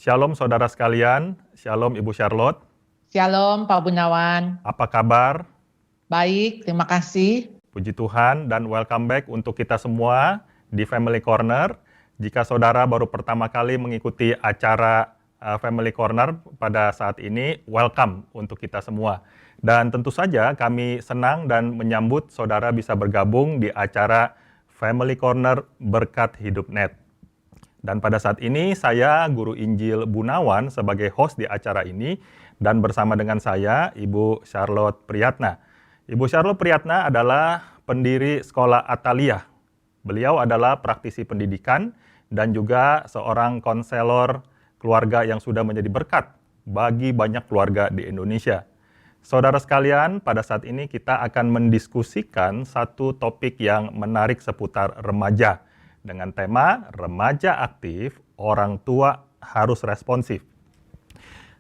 Shalom saudara sekalian, Shalom Ibu Charlotte, Shalom Pak Gunawan, apa kabar? baik, terima kasih. Puji Tuhan dan welcome back untuk kita semua di Family Corner. Jika saudara baru pertama kali mengikuti acara Family Corner pada saat ini, welcome untuk kita semua. Dan tentu saja kami senang dan menyambut saudara bisa bergabung di acara Family Corner Berkat Hidup Net. Dan pada saat ini saya Guru Injil Bunawan sebagai host di acara ini dan bersama dengan saya Ibu Charlotte Priyatna. Ibu Charlotte Priyatna adalah pendiri Sekolah Atalia. Beliau adalah praktisi pendidikan dan juga seorang konselor keluarga yang sudah menjadi berkat bagi banyak keluarga di Indonesia. Saudara sekalian, pada saat ini kita akan mendiskusikan satu topik yang menarik seputar remaja. Dengan tema remaja aktif, orang tua harus responsif.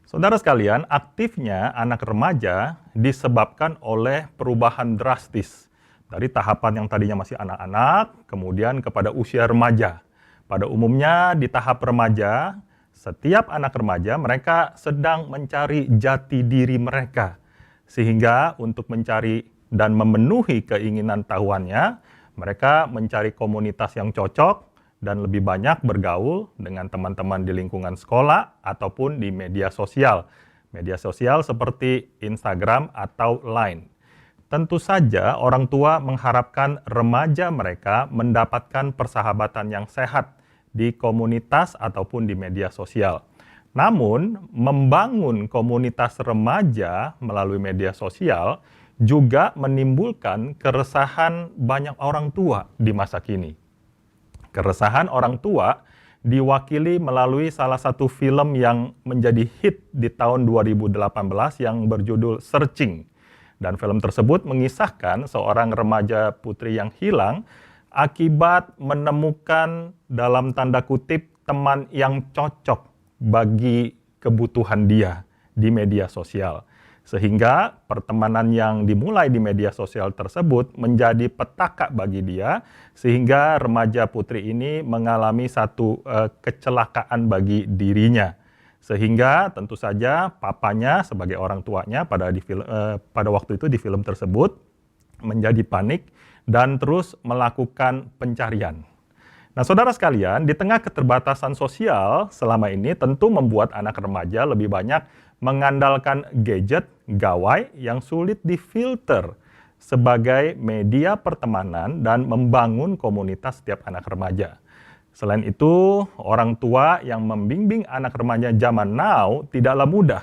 Saudara sekalian, aktifnya anak remaja disebabkan oleh perubahan drastis. Dari tahapan yang tadinya masih anak-anak, kemudian kepada usia remaja. Pada umumnya di tahap remaja, setiap anak remaja mereka sedang mencari jati diri mereka. Sehingga untuk mencari dan memenuhi keinginan tahuannya, mereka mencari komunitas yang cocok dan lebih banyak bergaul dengan teman-teman di lingkungan sekolah ataupun di media sosial. Media sosial seperti Instagram atau Line. Tentu saja orang tua mengharapkan remaja mereka mendapatkan persahabatan yang sehat di komunitas ataupun di media sosial. Namun, membangun komunitas remaja melalui media sosial juga menimbulkan keresahan banyak orang tua di masa kini. Keresahan orang tua diwakili melalui salah satu film yang menjadi hit di tahun 2018 yang berjudul Searching. Dan film tersebut mengisahkan seorang remaja putri yang hilang akibat menemukan dalam tanda kutip teman yang cocok bagi kebutuhan dia di media sosial. Sehingga pertemanan yang dimulai di media sosial tersebut menjadi petaka bagi dia, sehingga remaja putri ini mengalami satu kecelakaan bagi dirinya. Sehingga tentu saja papanya sebagai orang tuanya pada waktu itu di film tersebut menjadi panik dan terus melakukan pencarian. Nah, saudara sekalian, di tengah keterbatasan sosial selama ini tentu membuat anak remaja lebih banyak mengandalkan gadget, gawai yang sulit difilter sebagai media pertemanan dan membangun komunitas setiap anak remaja. Selain itu, orang tua yang membimbing anak remaja zaman now tidaklah mudah.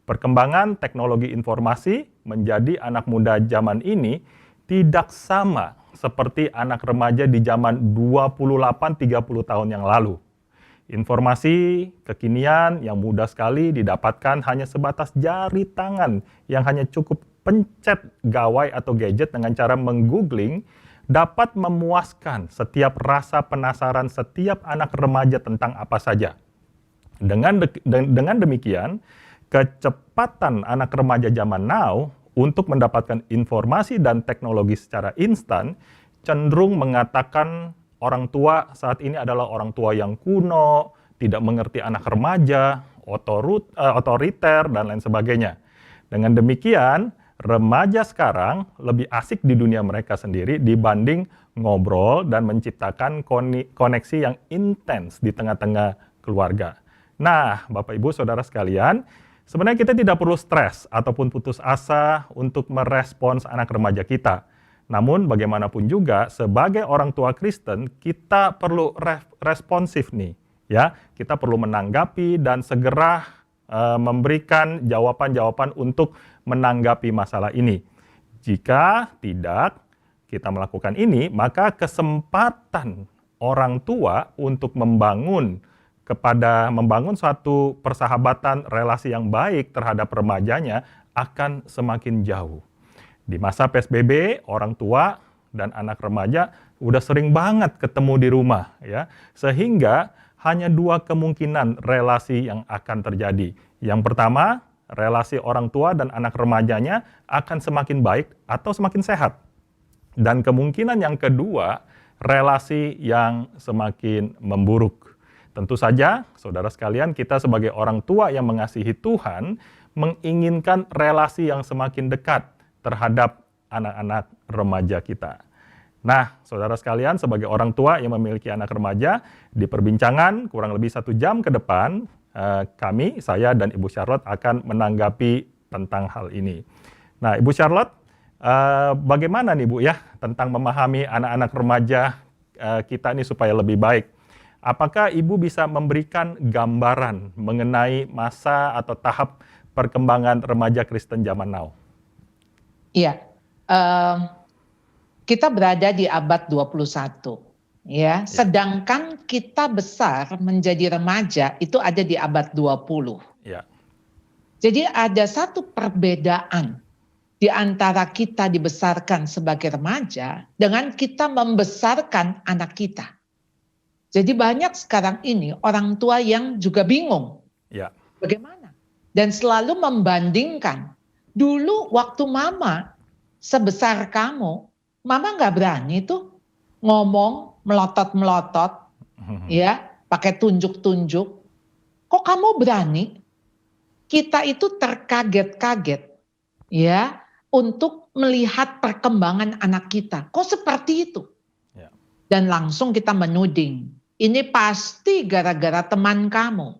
Perkembangan teknologi informasi menjadi anak muda zaman ini tidak sama seperti anak remaja di zaman 28-30 tahun yang lalu. Informasi kekinian yang mudah sekali didapatkan hanya sebatas jari tangan yang hanya cukup pencet gawai atau gadget dengan cara menggoogling dapat memuaskan setiap rasa penasaran setiap anak remaja tentang apa saja. Dengan demikian, kecepatan anak remaja zaman now untuk mendapatkan informasi dan teknologi secara instan cenderung mengatakan orang tua saat ini adalah orang tua yang kuno, tidak mengerti anak remaja, otoriter, dan lain sebagainya. Dengan demikian, remaja sekarang lebih asik di dunia mereka sendiri dibanding ngobrol dan menciptakan koneksi yang intens di tengah-tengah keluarga. Nah, Bapak Ibu Saudara sekalian, sebenarnya kita tidak perlu stres ataupun putus asa untuk merespons anak remaja kita. Namun bagaimanapun juga sebagai orang tua Kristen kita perlu responsif nih, ya. Kita perlu menanggapi dan segera memberikan jawaban-jawaban untuk menanggapi masalah ini. Jika tidak kita melakukan ini, maka kesempatan orang tua untuk membangun suatu persahabatan relasi yang baik terhadap remajanya akan semakin jauh. Di masa PSBB, orang tua dan anak remaja udah sering banget ketemu di rumah, ya. Sehingga hanya dua kemungkinan relasi yang akan terjadi. Yang pertama, relasi orang tua dan anak remajanya akan semakin baik atau semakin sehat. Dan kemungkinan yang kedua, relasi yang semakin memburuk. Tentu saja, saudara sekalian, kita sebagai orang tua yang mengasihi Tuhan, menginginkan relasi yang semakin dekat terhadap anak-anak remaja kita. Nah, saudara sekalian, sebagai orang tua yang memiliki anak remaja, di perbincangan kurang lebih 1 jam ke depan, saya dan Ibu Charlotte akan menanggapi tentang hal ini. Nah, Ibu Charlotte, bagaimana nih Bu ya, tentang memahami anak-anak remaja kita ini supaya lebih baik? Apakah Ibu bisa memberikan gambaran mengenai masa atau tahap perkembangan remaja Kristen zaman now? Iya, kita berada di abad 21, ya. Sedangkan kita besar menjadi remaja itu ada di abad 20. Ya. Jadi ada satu perbedaan di antara kita dibesarkan sebagai remaja dengan kita membesarkan anak kita. Jadi banyak sekarang ini orang tua yang juga bingung. Ya. Bagaimana? Dan selalu membandingkan. Dulu waktu mama sebesar kamu, mama nggak berani tuh ngomong melotot-melotot, ya, pakai tunjuk-tunjuk. Kok kamu berani? Kita itu terkaget-kaget, ya, untuk melihat perkembangan anak kita. Kok seperti itu? Ya. Dan langsung kita menuding. Ini pasti gara-gara teman kamu.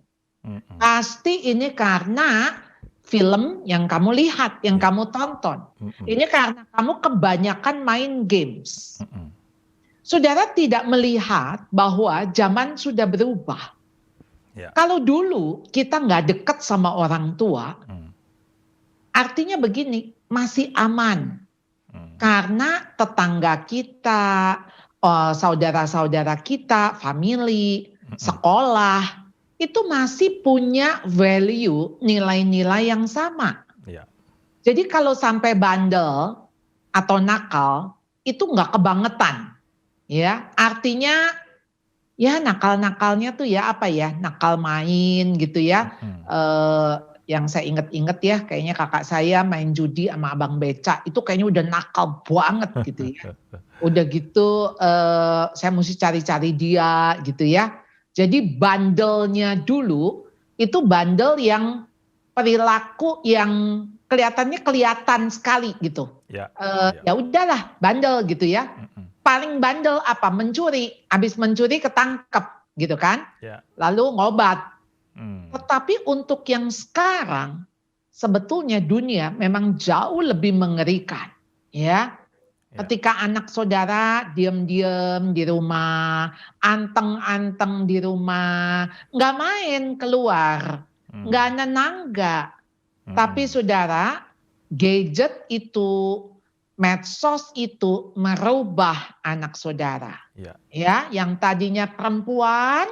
Pasti ini karena film yang kamu lihat, yang kamu tonton. Ini karena kamu kebanyakan main games. Saudara tidak melihat bahwa zaman sudah berubah. Ya. Kalau dulu kita nggak dekat sama orang tua, artinya begini, masih aman. Karena tetangga kita, saudara-saudara kita, family, sekolah, itu masih punya value, nilai-nilai yang sama. Ya. Jadi kalau sampai bandel atau nakal, itu nggak kebangetan. Ya, artinya ya nakal-nakalnya tuh ya apa ya, nakal main gitu ya. Yang saya inget-inget ya, kayaknya kakak saya main judi sama abang beca, itu kayaknya udah nakal banget gitu ya. Udah gitu saya mesti cari-cari dia gitu ya. Jadi bandelnya dulu itu bandel yang perilaku yang kelihatannya kelihatan sekali gitu. Ya. Ya udahlah bandel gitu ya. Paling bandel apa? Mencuri. Habis mencuri ketangkep gitu kan. Ya. Lalu ngobat. Tetapi untuk yang sekarang sebetulnya dunia memang jauh lebih mengerikan. Ya. Ketika anak saudara diam-diam di rumah, anteng-anteng di rumah, nggak main keluar, nggak nenangga. Tapi saudara, gadget itu, medsos itu merubah anak saudara. Ya, yang tadinya perempuan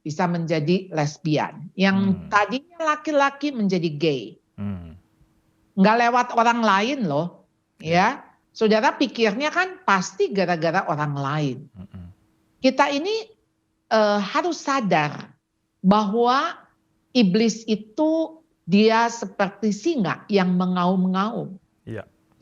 bisa menjadi lesbian, yang tadinya laki-laki menjadi gay. Nggak lewat orang lain loh, ya. Saudara pikirnya kan pasti gara-gara orang lain. Kita ini harus sadar bahwa iblis itu dia seperti singa yang mengaum-ngaum.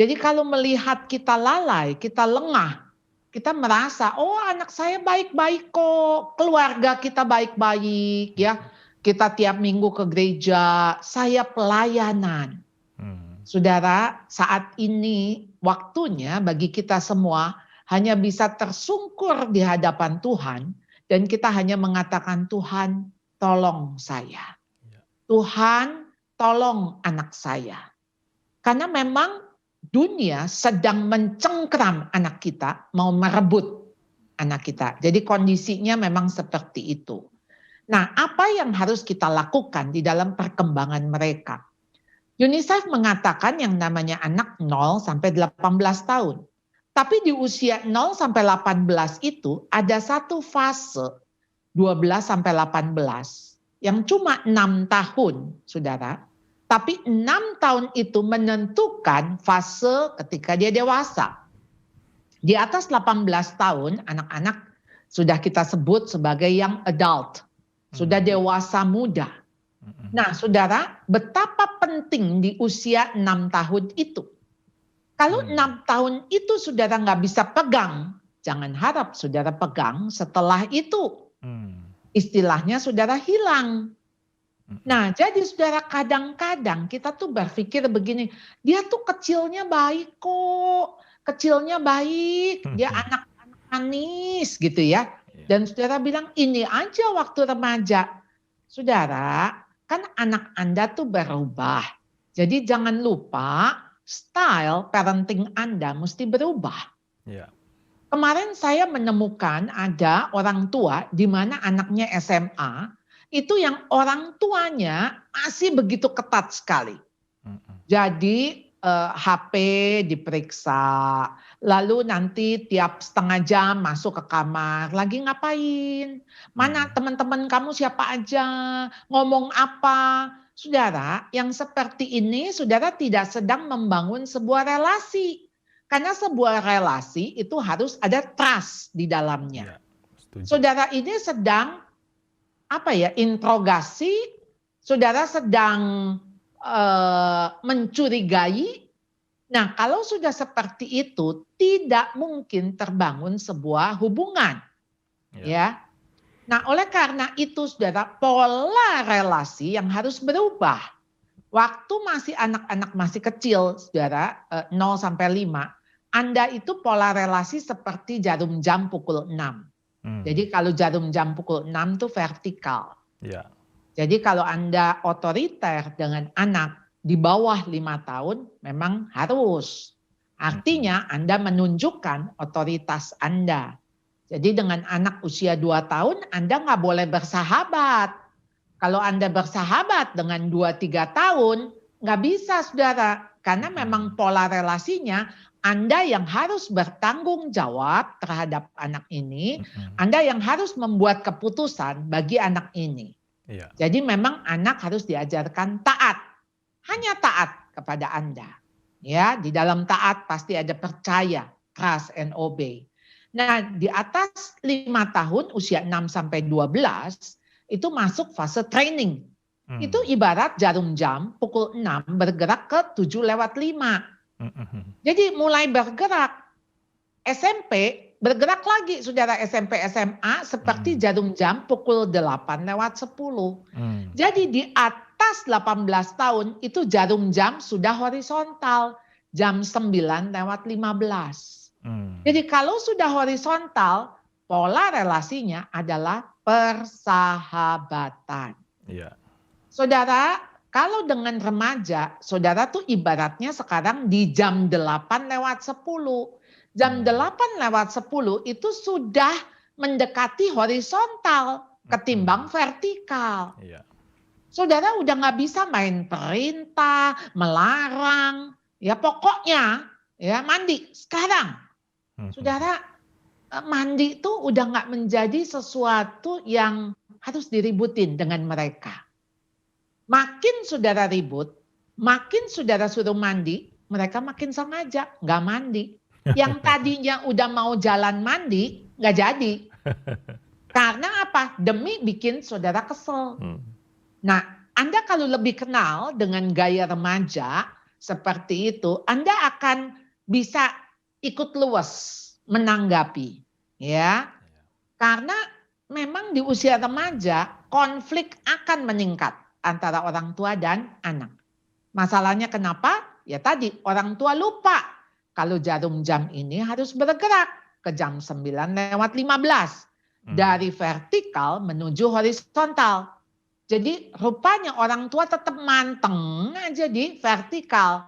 Jadi kalau melihat kita lalai, kita lengah, kita merasa, oh anak saya baik-baik kok, keluarga kita baik-baik ya. Kita tiap minggu ke gereja, saya pelayanan. Saudara, saat ini waktunya bagi kita semua hanya bisa tersungkur di hadapan Tuhan dan kita hanya mengatakan, Tuhan tolong saya. Tuhan tolong anak saya. Karena memang dunia sedang mencengkram anak kita, mau merebut anak kita. Jadi kondisinya memang seperti itu. Nah, apa yang harus kita lakukan di dalam perkembangan mereka? UNICEF mengatakan yang namanya anak 0 sampai 18 tahun. Tapi di usia 0 sampai 18 itu ada satu fase 12 sampai 18 yang cuma 6 tahun, saudara. Tapi 6 tahun itu menentukan fase ketika dia dewasa. Di atas 18 tahun, anak-anak sudah kita sebut sebagai young adult. Sudah dewasa muda. Nah, saudara, betapa penting di usia 6 tahun itu. Kalau 6 tahun itu saudara nggak bisa pegang, jangan harap saudara pegang setelah itu. istilahnya saudara hilang. Nah, jadi saudara kadang-kadang kita tuh berpikir begini, dia tuh kecilnya baik kok, kecilnya baik, dia anak manis gitu ya. Dan saudara bilang ini aja waktu remaja. Saudara, kan anak Anda tuh berubah. Jadi jangan lupa style parenting Anda mesti berubah. Ya. Kemarin saya menemukan ada orang tua di mana anaknya SMA, itu yang orang tuanya masih begitu ketat sekali. Jadi HP diperiksa, lalu nanti tiap setengah jam masuk ke kamar, lagi ngapain? Mana teman-teman kamu siapa aja? Ngomong apa? Saudara, yang seperti ini saudara tidak sedang membangun sebuah relasi. Karena sebuah relasi itu harus ada trust di dalamnya. Saudara ini sedang interogasi, saudara sedang mencurigai. Nah, kalau sudah seperti itu tidak mungkin terbangun sebuah hubungan. Ya. Nah, oleh karena itu saudara, pola relasi yang harus berubah. Waktu masih anak-anak masih kecil, saudara, 0 sampai 5, Anda itu pola relasi seperti jarum jam pukul 6. Jadi kalau jarum jam pukul 6 itu vertikal. Ya. Jadi kalau Anda otoriter dengan anak di bawah 5 tahun, memang harus. Artinya Anda menunjukkan otoritas Anda. Jadi dengan anak usia 2 tahun, Anda nggak boleh bersahabat. Kalau Anda bersahabat dengan 2-3 tahun, nggak bisa saudara. Karena memang pola relasinya, Anda yang harus bertanggung jawab terhadap anak ini, Anda yang harus membuat keputusan bagi anak ini. Iya. Jadi memang anak harus diajarkan taat. Hanya taat kepada Anda. Ya, di dalam taat pasti ada percaya, trust and obey. Nah, di atas 5 tahun, usia 6 sampai 12, itu masuk fase training. Itu ibarat jarum jam pukul 6 bergerak ke 7:05. Jadi mulai bergerak. SMP bergerak lagi saudara, SMP SMA seperti jarum jam pukul 8:10. Jadi di atas 18 tahun itu jarum jam sudah horizontal, jam 9:15. Jadi kalau sudah horizontal, pola relasinya adalah persahabatan. Iya. Saudara, kalau dengan remaja, saudara tuh ibaratnya sekarang di jam 8:10. Jam 8:10 itu sudah mendekati horizontal ketimbang vertikal. Iya. Saudara udah nggak bisa main perintah, melarang, ya pokoknya ya mandi sekarang. Saudara, mandi itu udah nggak menjadi sesuatu yang harus diributin dengan mereka. Makin saudara ribut, makin saudara suruh mandi, mereka makin sengaja nggak mandi. Yang tadinya udah mau jalan mandi, nggak jadi. Karena apa? Demi bikin saudara kesel. Nah, Anda kalau lebih kenal dengan gaya remaja seperti itu, Anda akan bisa ikut luas menanggapi, ya. Karena memang di usia remaja konflik akan meningkat antara orang tua dan anak. Masalahnya kenapa? Ya tadi orang tua lupa kalau jarum jam ini harus bergerak ke jam 9:15 dari vertikal menuju horizontal. Jadi rupanya orang tua tetap manteng aja di vertikal,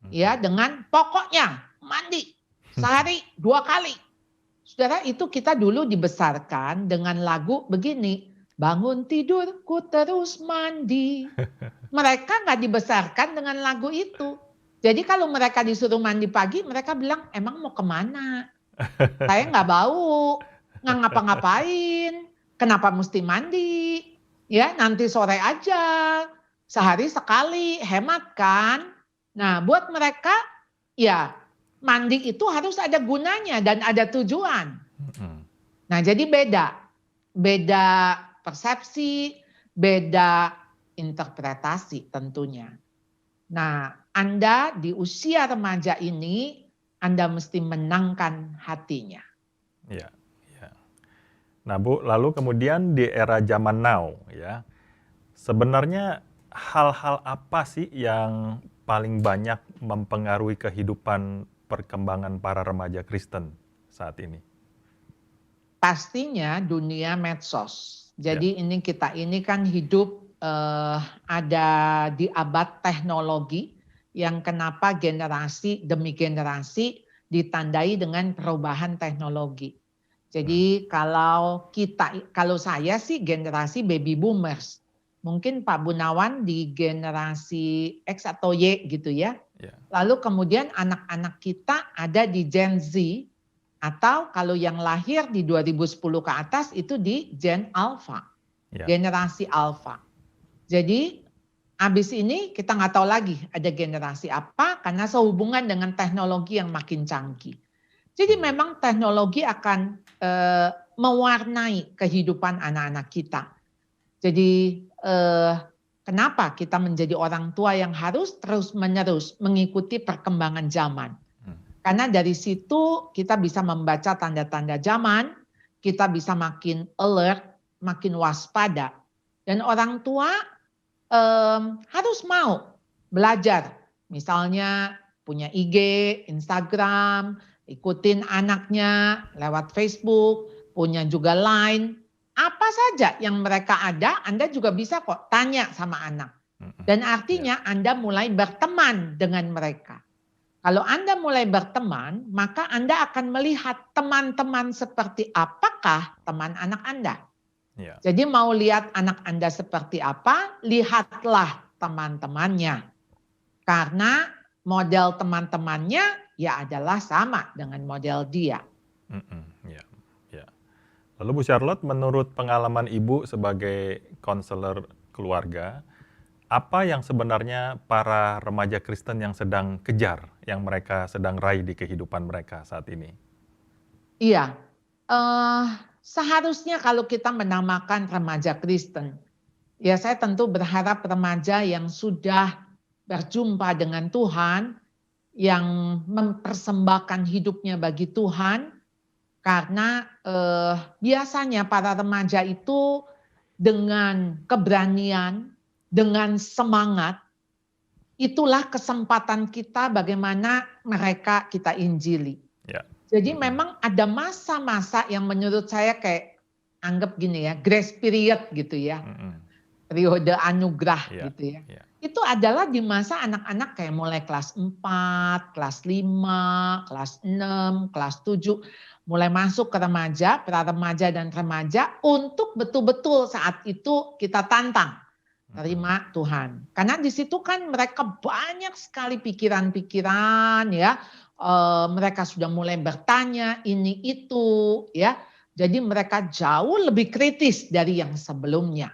ya dengan pokoknya mandi sehari 2 kali. Saudara, itu kita dulu dibesarkan dengan lagu begini, bangun tidurku terus mandi. Mereka nggak dibesarkan dengan lagu itu. Jadi kalau mereka disuruh mandi pagi, mereka bilang emang mau kemana? Saya nggak bau, nggak ngapa-ngapain. Kenapa mesti mandi? Ya nanti sore aja, sehari sekali, hemat kan? Nah buat mereka ya mandi itu harus ada gunanya dan ada tujuan. Nah jadi beda persepsi, beda interpretasi tentunya. Nah Anda di usia remaja ini, Anda mesti menangkan hatinya. Iya, iya. Nah, Bu, lalu kemudian di era zaman now ya, sebenarnya hal-hal apa sih yang paling banyak mempengaruhi kehidupan perkembangan para remaja Kristen saat ini? Pastinya dunia medsos. Ya, Jadi kita ini kan hidup ada di abad teknologi yang kenapa generasi demi generasi ditandai dengan perubahan teknologi. hmm, Jadi kalau saya sih generasi baby boomers. Mungkin Pak Gunawan di generasi X atau Y gitu ya. ya, Lalu kemudian anak-anak kita ada di Gen Z atau kalau yang lahir di 2010 ke atas itu di Gen Alpha, ya, generasi Alpha. Jadi habis ini kita nggak tahu lagi ada generasi apa karena sehubungan dengan teknologi yang makin canggih. Jadi hmm, memang teknologi akan mewarnai kehidupan anak-anak kita. Jadi kenapa kita menjadi orang tua yang harus terus-menerus mengikuti perkembangan zaman. hmm, Karena dari situ kita bisa membaca tanda-tanda zaman, kita bisa makin alert, makin waspada. Dan orang tua harus mau belajar. Misalnya punya IG, Instagram, ikutin anaknya lewat Facebook, punya juga Line. Apa saja yang mereka ada, Anda juga bisa kok tanya sama anak. hmm, Dan ya, artinya Anda mulai berteman dengan mereka. Kalau Anda mulai berteman, maka Anda akan melihat teman-teman seperti apakah teman anak Anda. ya, Jadi mau lihat anak Anda seperti apa, lihatlah teman-temannya. Karena model teman-temannya ya adalah sama dengan model dia. hmm, ya, ya. Lalu Bu Charlotte, menurut pengalaman Ibu sebagai konselor keluarga, apa yang sebenarnya para remaja Kristen yang sedang kejar, yang mereka sedang raih di kehidupan mereka saat ini? Iya, eh, seharusnya kalau kita menamakan remaja Kristen, ya saya tentu berharap remaja yang sudah berjumpa dengan Tuhan, yang mempersembahkan hidupnya bagi Tuhan, karena biasanya para remaja itu dengan keberanian, dengan semangat, itulah kesempatan kita bagaimana mereka kita injili. Ya, Jadi hmm, memang ada masa-masa yang menurut saya kayak anggap gini ya, grace period gitu ya, hmm, periode anugerah ya, gitu ya. ya, Itu adalah di masa anak-anak kayak mulai kelas 4, kelas 5, kelas 6, kelas 7, mulai masuk ke remaja, pra remaja dan remaja untuk betul-betul saat itu kita tantang hmm, terima Tuhan. Karena di situ kan mereka banyak sekali pikiran-pikiran ya. Mereka sudah mulai bertanya ini itu ya. Jadi mereka jauh lebih kritis dari yang sebelumnya.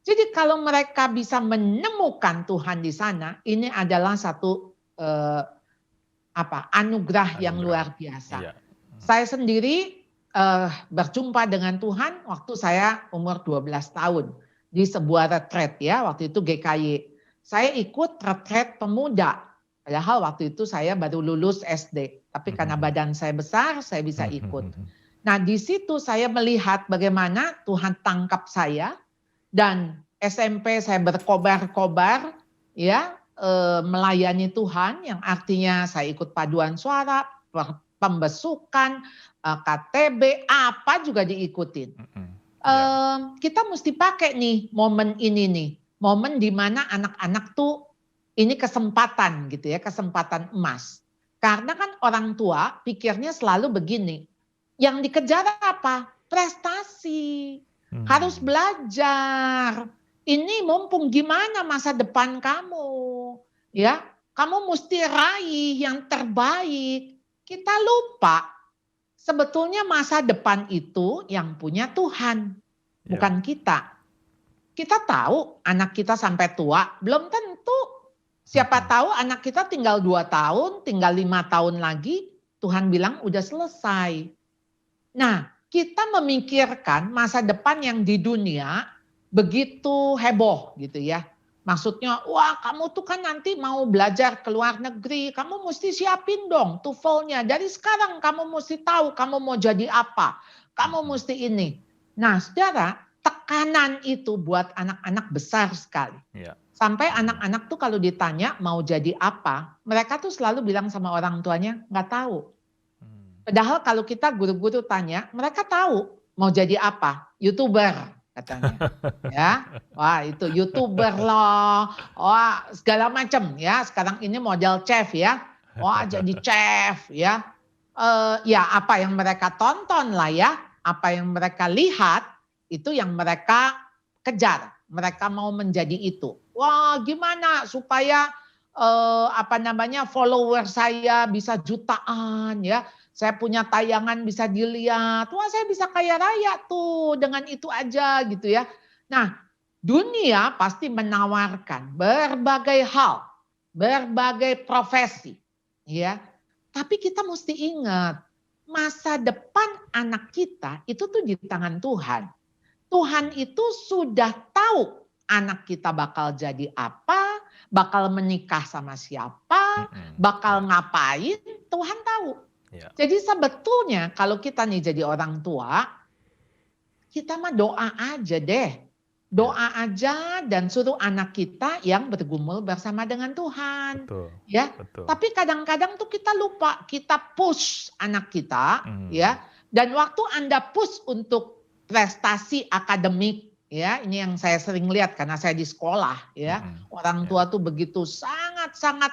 Jadi kalau mereka bisa menemukan Tuhan di sana, ini adalah satu anugerah yang anugerah. luar biasa. Iya, Saya sendiri berjumpa dengan Tuhan waktu saya umur 12 tahun di sebuah retret ya, waktu itu GKY. Saya ikut retret pemuda. Padahal waktu itu saya baru lulus SD, tapi karena hmm, badan saya besar, saya bisa hmm, ikut. Nah, di situ saya melihat bagaimana Tuhan tangkap saya dan SMP saya berkobar-kobar ya, melayani Tuhan yang artinya saya ikut paduan suara, pembesukan, KTB, apa juga diikutin. hmm, ya, Kita mesti pakai nih momen ini nih, momen di mana anak-anak tuh ini kesempatan gitu ya, kesempatan emas. Karena kan orang tua pikirnya selalu begini, yang dikejar apa? Prestasi, harus hmm, belajar. Ini mumpung gimana masa depan kamu, ya? Kamu mesti raih yang terbaik. Kita lupa sebetulnya masa depan itu yang punya Tuhan, ya, bukan kita. Kita tahu anak kita sampai tua, belum tentu. Siapa hmm, tahu anak kita tinggal 2 tahun, tinggal 5 tahun lagi, Tuhan bilang udah selesai. Nah, kita memikirkan masa depan yang di dunia begitu heboh gitu ya. Maksudnya, wah kamu tuh kan nanti mau belajar ke luar negeri, kamu mesti siapin dong TOEFL-nya. Dari sekarang kamu mesti tahu kamu mau jadi apa. Kamu hmm, mesti ini. Nah, saudara, tekanan itu buat anak-anak besar sekali. Iya. Sampai anak-anak tuh kalau ditanya mau jadi apa, mereka tuh selalu bilang sama orang tuanya, nggak tahu. Padahal kalau kita guru-guru tanya, mereka tahu mau jadi apa, YouTuber katanya. Ya, wah itu YouTuber loh, wah segala macam ya. Sekarang ini model chef ya, wah jadi chef ya. Ya apa yang mereka tonton lah ya, apa yang mereka lihat itu yang mereka kejar. Mereka mau menjadi itu. Wah gimana supaya apa namanya follower saya bisa jutaan ya. Saya punya tayangan bisa dilihat. Wah saya bisa kaya raya tuh dengan itu aja gitu ya. Nah dunia pasti menawarkan berbagai hal, berbagai profesi. Ya, tapi kita mesti ingat masa depan anak kita itu tuh di tangan Tuhan. Tuhan itu sudah tahu anak kita bakal jadi apa, bakal menikah sama siapa, bakal ngapain, Tuhan tahu. Iya. Jadi sebetulnya kalau kita nih jadi orang tua, kita mah doa aja deh. Doa aja dan suruh anak kita yang bergumul bersama dengan Tuhan. Betul. Ya. Betul. Tapi kadang-kadang tuh kita lupa, kita push anak kita, ya. Dan waktu Anda push untuk prestasi akademik, ya, ini yang saya sering lihat karena saya di sekolah, ya. Orang tua tuh begitu sangat-sangat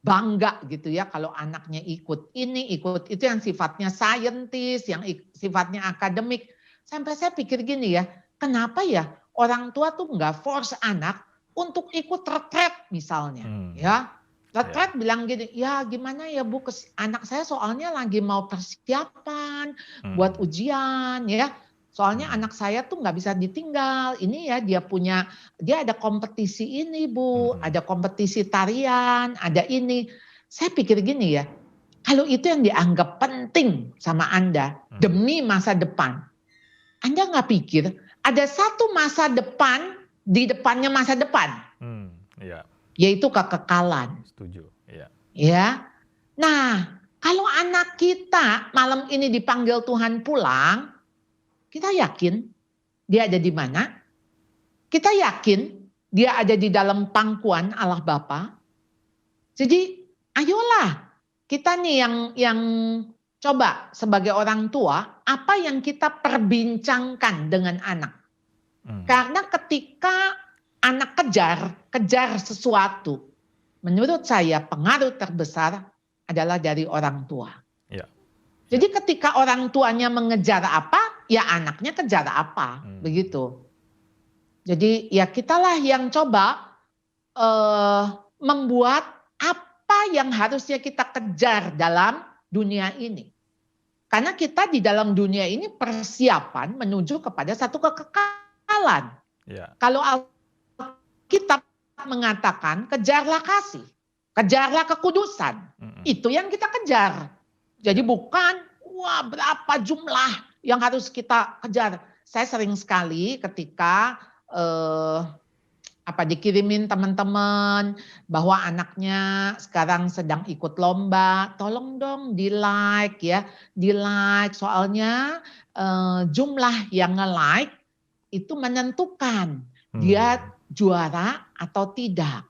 bangga gitu ya kalau anaknya ikut ini, ikut itu yang sifatnya saintis, yang sifatnya akademik. Sampai saya pikir gini ya, kenapa ya orang tua tuh nggak force anak untuk ikut retret misalnya, ya. Retret bilang gini, ya gimana ya Bu, anak saya soalnya lagi mau persiapan buat ujian ya. Soalnya anak saya tuh nggak bisa ditinggal. Ini ya dia ada kompetisi ini Bu, ada kompetisi tarian, ada ini. Saya pikir gini ya, kalau itu yang dianggap penting sama Anda demi masa depan, Anda nggak pikir ada satu masa depan di depannya masa depan, yaitu kekekalan. Setuju. Iya. Ya. Nah, kalau anak kita malam ini dipanggil Tuhan pulang, kita yakin dia ada di mana? Kita yakin dia ada di dalam pangkuan Allah Bapa. Jadi, ayolah kita nih yang coba sebagai orang tua, apa yang kita perbincangkan dengan anak. Karena ketika anak kejar sesuatu, menurut saya pengaruh terbesar adalah dari orang tua. Ya. Jadi ketika orang tuanya mengejar apa, ya anaknya kejar apa, begitu. Jadi ya kitalah yang coba membuat apa yang harusnya kita kejar dalam dunia ini. Karena kita di dalam dunia ini persiapan menuju kepada satu kekekalan. Ya. Kalau Alkitab mengatakan kejarlah kasih, kejarlah kekudusan. Itu yang kita kejar. Jadi bukan berapa jumlah yang harus kita kejar. Saya sering sekali ketika dikirimin teman-teman bahwa anaknya sekarang sedang ikut lomba, tolong dong di like ya, di like soalnya jumlah yang nge-like itu menentukan dia juara atau tidak.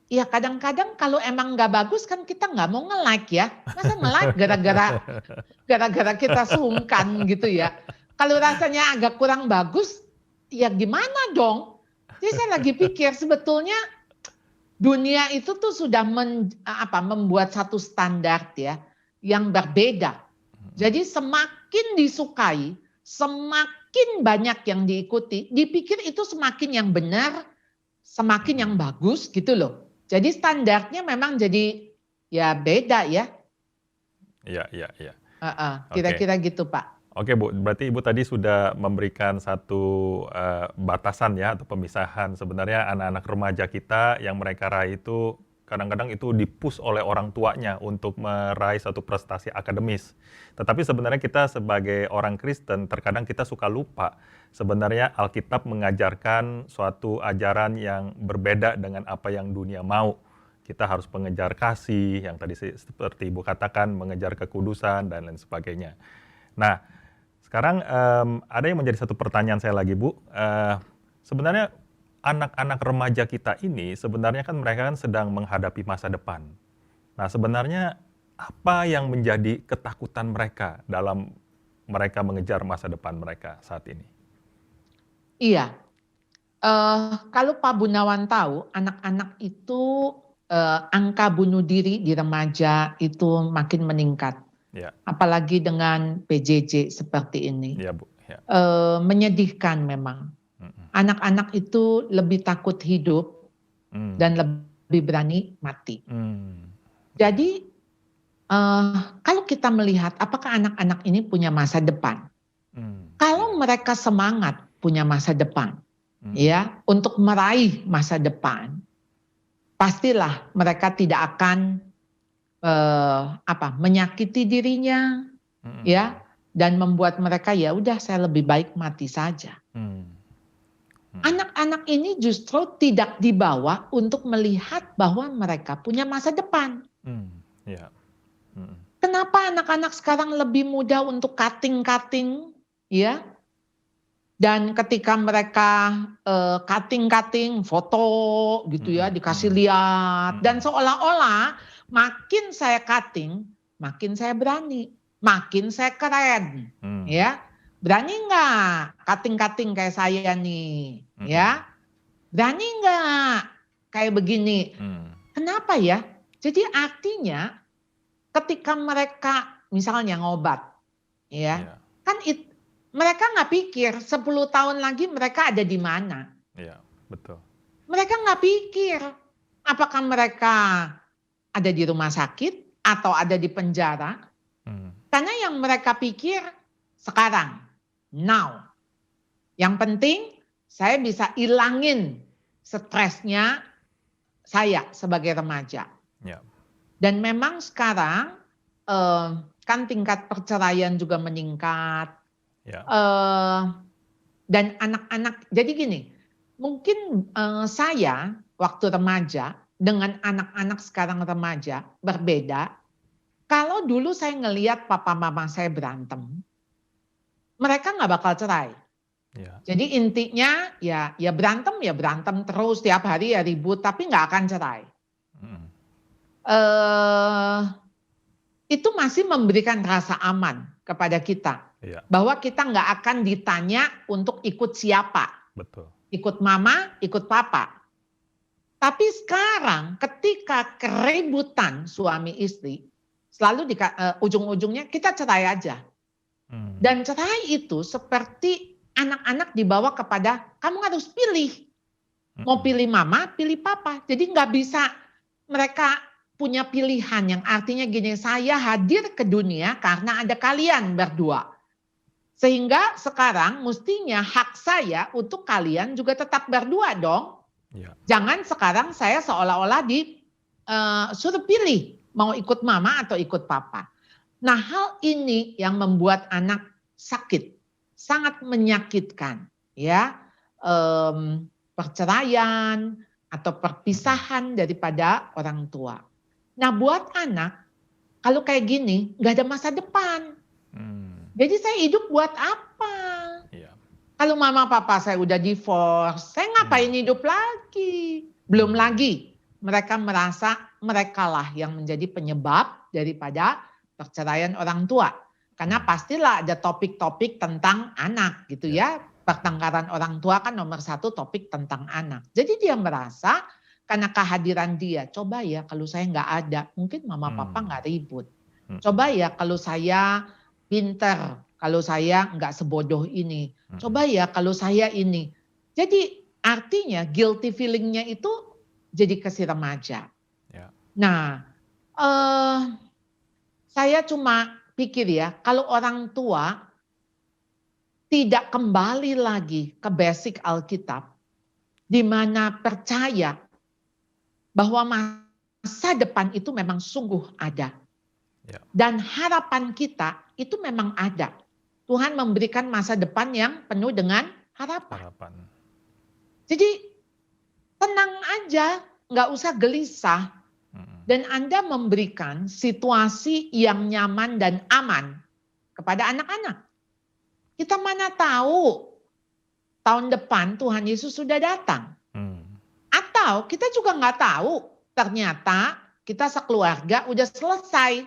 Ya kadang-kadang kalau emang nggak bagus kan kita nggak mau nge-like ya. Masa nge-like gara-gara kita sungkan gitu ya. Kalau rasanya agak kurang bagus, ya gimana dong? Jadi saya lagi pikir sebetulnya dunia itu tuh sudah membuat satu standar ya yang berbeda. Jadi semakin disukai, semakin banyak yang diikuti, dipikir itu semakin yang benar, semakin yang bagus gitu loh. Jadi standarnya memang jadi ya beda ya. Iya. Kira-kira gitu Pak. Oke Bu, berarti Ibu tadi sudah memberikan satu batasan ya atau pemisahan. Sebenarnya anak-anak remaja kita yang mereka raih itu kadang-kadang itu di-push oleh orang tuanya untuk meraih satu prestasi akademis. Tetapi sebenarnya kita sebagai orang Kristen terkadang kita suka lupa. Sebenarnya Alkitab mengajarkan suatu ajaran yang berbeda dengan apa yang dunia mau. Kita harus mengejar kasih, yang tadi seperti Ibu katakan, mengejar kekudusan dan lain sebagainya. Nah, Sekarang ada yang menjadi satu pertanyaan saya lagi, Bu. Sebenarnya anak-anak remaja kita ini sebenarnya kan mereka kan sedang menghadapi masa depan. Nah, sebenarnya apa yang menjadi ketakutan mereka dalam mereka mengejar masa depan mereka saat ini? Iya, kalau Pak Gunawan tahu, anak-anak itu angka bunuh diri di remaja itu makin meningkat, Ya, apalagi dengan PJJ seperti ini. ya Bu. Ya. Menyedihkan memang. Mm-mm. Anak-anak itu lebih takut hidup Mm. dan lebih berani mati. Mm. Ya. Jadi kalau kita melihat apakah anak-anak ini punya masa depan, Mm. kalau Ya. mereka semangat punya masa depan, Mm-mm. ya, untuk meraih masa depan, pastilah mereka tidak akan menyakiti dirinya, Mm-mm. ya, dan membuat mereka ya udah saya lebih baik mati saja. Mm. Mm. Anak-anak ini justru tidak dibawa untuk melihat bahwa mereka punya masa depan. Mm. Ya. Mm. Kenapa anak-anak sekarang lebih mudah untuk cutting-cutting, ya? Dan ketika mereka cutting-cutting foto gitu ya, Mm-mm. dikasih Mm-mm. lihat dan Mm-mm. seolah-olah makin saya cutting, makin saya berani, makin saya keren, Mm. ya. Berani nggak cutting-cutting kayak saya nih, Mm-mm. ya? Berani nggak kayak begini? Mm. Kenapa ya? Jadi artinya ketika mereka misalnya ngobat, ya, Ya. kan mereka nggak pikir 10 tahun lagi mereka ada di mana. Ya, betul. Mereka nggak pikir apakah mereka ada di rumah sakit atau ada di penjara. Mm. Karena yang mereka pikir sekarang, now. Yang penting saya bisa ilangin stresnya saya sebagai remaja. Ya. Dan memang sekarang kan tingkat perceraian juga meningkat. Ya. Dan anak-anak, jadi gini, mungkin saya waktu remaja dengan anak-anak sekarang remaja berbeda. Kalau dulu saya ngelihat papa mama saya berantem, mereka nggak bakal cerai. Ya. Jadi intinya ya berantem terus tiap hari ya ribut, tapi nggak akan cerai. Mm. Eh, itu masih memberikan rasa aman kepada kita. Ya. Bahwa kita nggak akan ditanya untuk ikut siapa. Betul. Ikut mama, ikut papa. Tapi sekarang ketika keributan suami istri, selalu ujung-ujungnya kita cerai aja. Mm. Dan cerai itu seperti anak-anak dibawa kepada kamu harus pilih. Mau pilih mama, pilih papa. Jadi nggak bisa mereka punya pilihan yang artinya gini, saya hadir ke dunia karena ada kalian berdua. Sehingga sekarang mestinya hak saya untuk kalian juga tetap berdua dong. Ya. Jangan sekarang saya seolah-olah suruh pilih mau ikut mama atau ikut papa. Nah, hal ini yang membuat anak sakit, sangat menyakitkan, ya. Perceraian atau perpisahan daripada orang tua. Nah, buat anak kalau kayak gini nggak ada masa depan. Jadi saya hidup buat apa? Iya. Kalau mama papa saya udah divorce, saya ngapain hidup lagi? Belum lagi mereka merasa merekalah yang menjadi penyebab daripada perceraian orang tua. Karena pastilah ada topik-topik tentang anak gitu ya. Pertengkaran orang tua kan nomor satu topik tentang anak. Jadi dia merasa karena kehadiran dia, coba ya kalau saya nggak ada, mungkin mama papa nggak ribut. Coba ya kalau saya pinter, kalau saya nggak sebodoh ini. Coba ya kalau saya ini. Jadi artinya guilty feelingnya itu jadi ke si remaja. Ya. Nah, saya cuma pikir ya, kalau orang tua tidak kembali lagi ke basic Alkitab, di mana percaya bahwa masa depan itu memang sungguh ada. Ya. Dan harapan kita itu memang ada. Tuhan memberikan masa depan yang penuh dengan harapan. Jadi tenang aja, nggak usah gelisah. Dan Anda memberikan situasi yang nyaman dan aman kepada anak-anak. Kita mana tahu tahun depan Tuhan Yesus sudah datang. Atau kita juga nggak tahu ternyata kita sekeluarga udah selesai.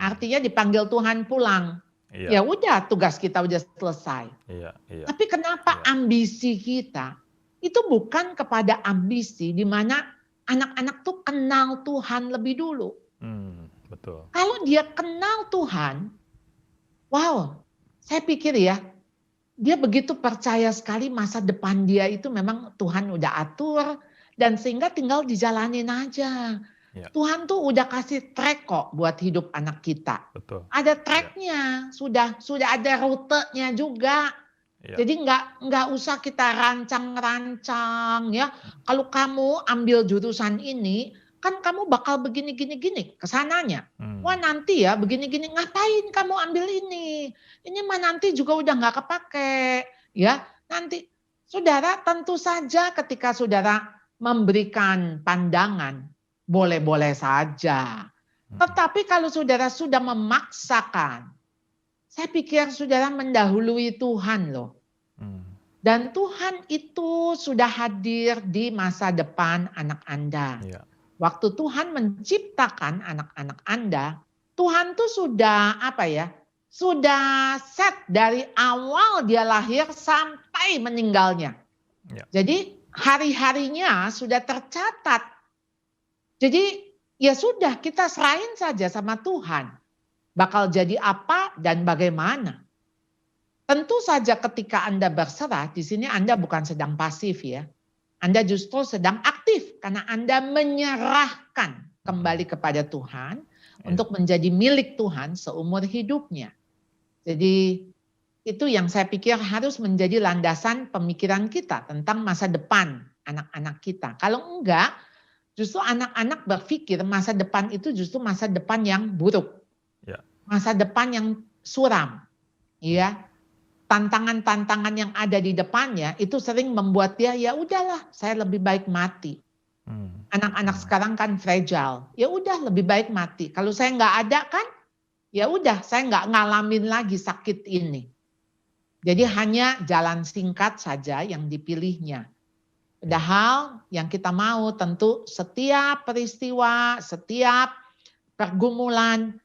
Artinya dipanggil Tuhan pulang. Ya udah, tugas kita udah selesai. Tapi kenapa ambisi kita itu bukan kepada ambisi di mana anak-anak tuh kenal Tuhan lebih dulu. Betul. Kalau dia kenal Tuhan, wow, saya pikir ya, dia begitu percaya sekali masa depan dia itu memang Tuhan udah atur dan sehingga tinggal dijalanin aja. Tuhan tuh udah kasih track kok buat hidup anak kita. Betul. Ada tracknya, sudah ada rutenya juga. Jadi nggak usah kita rancang-rancang ya. Kalau kamu ambil jurusan ini, kan kamu bakal begini kesananya. Wah nanti ya begini-gini, ngapain kamu ambil ini? Ini mah nanti juga udah nggak kepake. Ya nanti, saudara tentu saja ketika saudara memberikan pandangan, boleh-boleh saja. Tetapi kalau saudara sudah memaksakan, saya pikir saudara mendahului Tuhan loh. Dan Tuhan itu sudah hadir di masa depan anak Anda. Waktu Tuhan menciptakan anak-anak Anda, Tuhan tuh sudah sudah set dari awal dia lahir sampai meninggalnya. Jadi hari-harinya sudah tercatat. Jadi ya sudah, kita serahin saja sama Tuhan. Bakal jadi apa dan bagaimana. Tentu saja ketika Anda berserah, di sini Anda bukan sedang pasif ya. Anda justru sedang aktif karena Anda menyerahkan kembali kepada Tuhan untuk menjadi milik Tuhan seumur hidupnya. Jadi itu yang saya pikir harus menjadi landasan pemikiran kita tentang masa depan anak-anak kita. Kalau enggak, justru anak-anak berpikir masa depan itu justru masa depan yang buruk. Masa depan yang suram. Ya. Tantangan-tantangan yang ada di depannya itu sering membuat dia, ya udahlah, saya lebih baik mati. Anak-anak sekarang kan fragile. Ya udah, lebih baik mati. Kalau saya nggak ada kan, ya udah, saya nggak ngalamin lagi sakit ini. Jadi hanya jalan singkat saja yang dipilihnya. Padahal yang kita mau tentu setiap peristiwa, setiap pergumulan,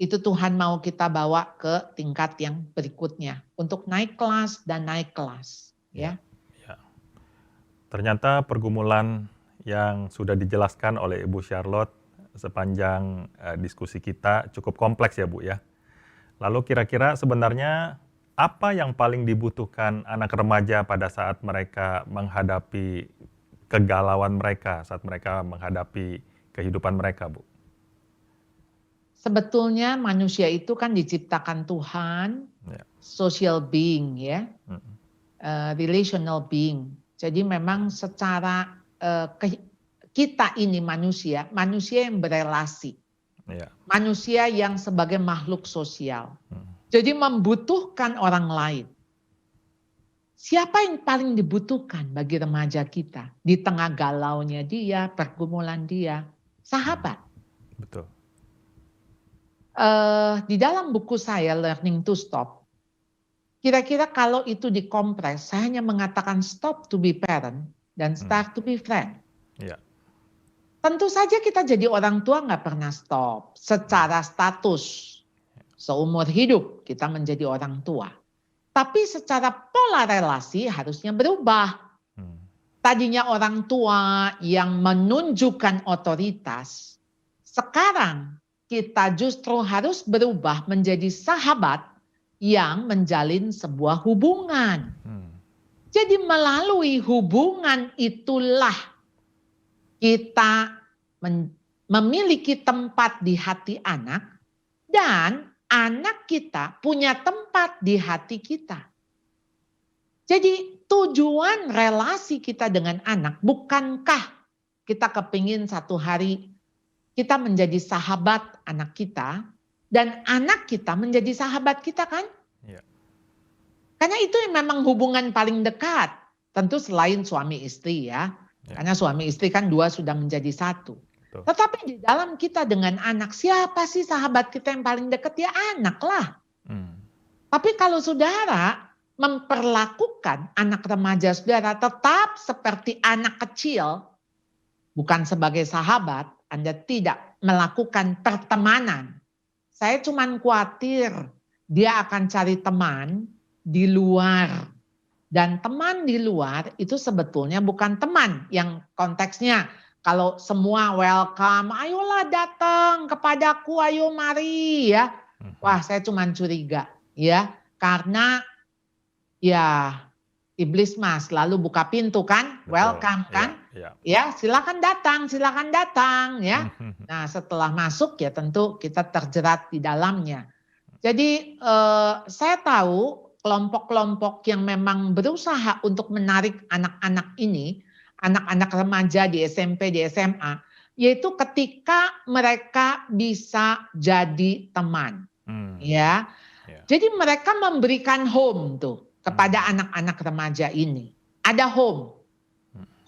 itu Tuhan mau kita bawa ke tingkat yang berikutnya. Untuk naik kelas dan naik kelas. Ya. Ternyata pergumulan yang sudah dijelaskan oleh Ibu Charlotte sepanjang diskusi kita cukup kompleks ya Bu ya. Lalu kira-kira sebenarnya apa yang paling dibutuhkan anak remaja pada saat mereka menghadapi kegalauan mereka, saat mereka menghadapi kehidupan mereka, Bu? Sebetulnya manusia itu kan diciptakan Tuhan, social being ya, relational being. Jadi memang secara kita ini manusia yang berelasi, manusia yang sebagai makhluk sosial. Jadi membutuhkan orang lain. Siapa yang paling dibutuhkan bagi remaja kita di tengah galaunya dia, pergumulan dia? Sahabat. Betul. Di dalam buku saya Learning to Stop, kira-kira kalau itu dikompres, saya hanya mengatakan stop to be parent dan start to be friend. Tentu saja kita jadi orang tua nggak pernah stop secara status. Seumur hidup kita menjadi orang tua. Tapi secara pola relasi harusnya berubah. Tadinya orang tua yang menunjukkan otoritas, sekarang kita justru harus berubah menjadi sahabat yang menjalin sebuah hubungan. Jadi melalui hubungan itulah kita memiliki tempat di hati anak dan anak kita punya tempat di hati kita. Jadi tujuan relasi kita dengan anak, bukankah kita kepingin satu hari kita menjadi sahabat anak kita dan anak kita menjadi sahabat kita kan? Karena itu memang hubungan paling dekat. Tentu selain suami istri ya. Karena suami istri kan dua sudah menjadi satu. Tetapi di dalam kita dengan anak, siapa sih sahabat kita yang paling dekat? Ya anak lah. Tapi kalau saudara memperlakukan anak remaja saudara tetap seperti anak kecil, bukan sebagai sahabat, Anda tidak melakukan pertemanan. Saya cuma khawatir dia akan cari teman di luar. Dan teman di luar itu sebetulnya bukan teman yang konteksnya kalau semua welcome, ayolah datang kepadaku, ayo mari ya. Wah, saya cuma curiga ya, karena ya iblis mas lalu buka pintu kan, welcome kan, ya silakan datang ya. Nah setelah masuk ya tentu kita terjerat di dalamnya. Jadi saya tahu kelompok-kelompok yang memang berusaha untuk menarik anak-anak ini, anak-anak remaja di SMP, di SMA, yaitu ketika mereka bisa jadi teman, ya. Jadi mereka memberikan home tuh kepada anak-anak remaja ini. Ada home.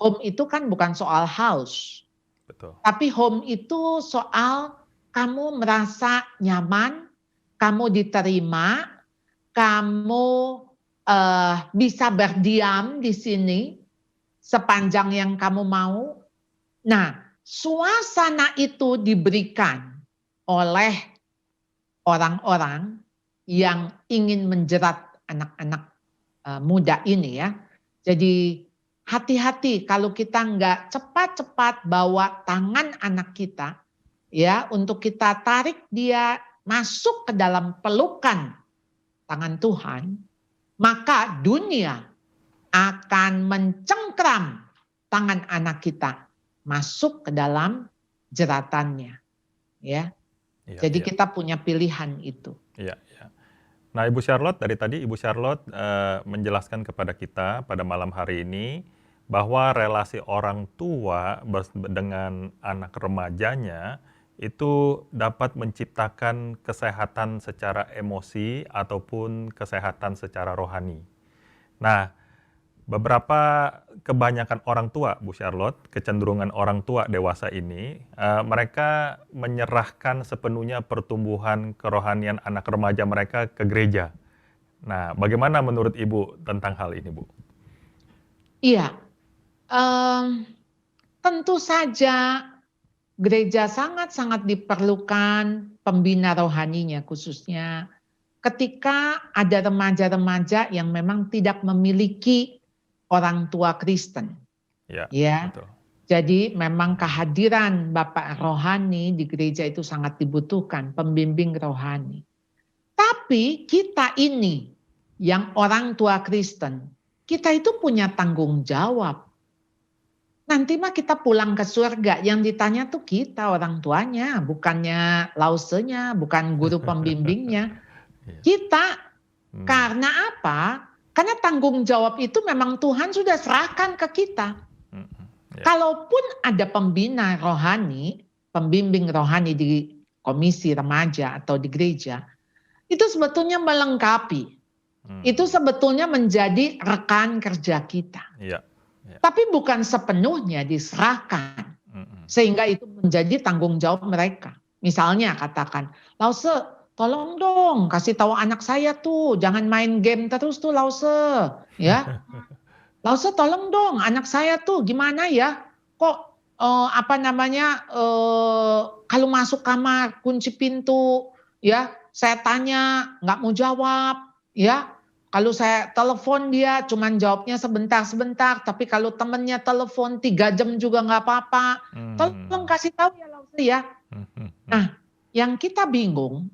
Home itu kan bukan soal house. Betul. Tapi home itu soal kamu merasa nyaman, kamu diterima, kamu bisa berdiam di sini sepanjang yang kamu mau. Nah, suasana itu diberikan oleh orang-orang yang ingin menjerat anak-anak muda ini ya. Jadi hati-hati kalau kita nggak cepat-cepat bawa tangan anak kita ya untuk kita tarik dia masuk ke dalam pelukan tangan Tuhan, maka dunia akan mencengkram tangan anak kita masuk ke dalam jeratannya. Ya. Jadi kita punya pilihan itu. Iya, iya. Nah, Ibu Charlotte, dari tadi Ibu Charlotte menjelaskan kepada kita pada malam hari ini bahwa relasi orang tua dengan anak remajanya itu dapat menciptakan kesehatan secara emosi ataupun kesehatan secara rohani. Nah, kebanyakan orang tua, Bu Charlotte, kecenderungan orang tua dewasa ini, mereka menyerahkan sepenuhnya pertumbuhan kerohanian anak remaja mereka ke gereja. Nah, bagaimana menurut Ibu tentang hal ini, Bu? Iya, tentu saja gereja sangat-sangat diperlukan pembina rohaninya khususnya ketika ada remaja-remaja yang memang tidak memiliki orang tua Kristen. Ya. Betul. Jadi memang kehadiran Bapak rohani di gereja itu sangat dibutuhkan, pembimbing rohani. Tapi kita ini yang orang tua Kristen, kita itu punya tanggung jawab. Nanti mah kita pulang ke surga, yang ditanya tuh kita orang tuanya, bukannya lausenya, bukan guru pembimbingnya. Kita, karena apa? Karena tanggung jawab itu memang Tuhan sudah serahkan ke kita. Kalaupun ada pembina rohani, pembimbing rohani di komisi remaja atau di gereja, itu sebetulnya melengkapi. Itu sebetulnya menjadi rekan kerja kita. Tapi bukan sepenuhnya diserahkan. Sehingga itu menjadi tanggung jawab mereka. Misalnya katakan, Lause, tolong dong kasih tahu anak saya tuh, jangan main game terus tuh Lause. Ya. Lause tolong dong anak saya tuh gimana ya, kok kalau masuk kamar kunci pintu, ya saya tanya nggak mau jawab, ya. Kalau saya telepon dia cuman jawabnya sebentar-sebentar, tapi kalau temennya telepon 3 jam juga nggak apa-apa. Tolong kasih tahu ya Lause ya. Nah, yang kita bingung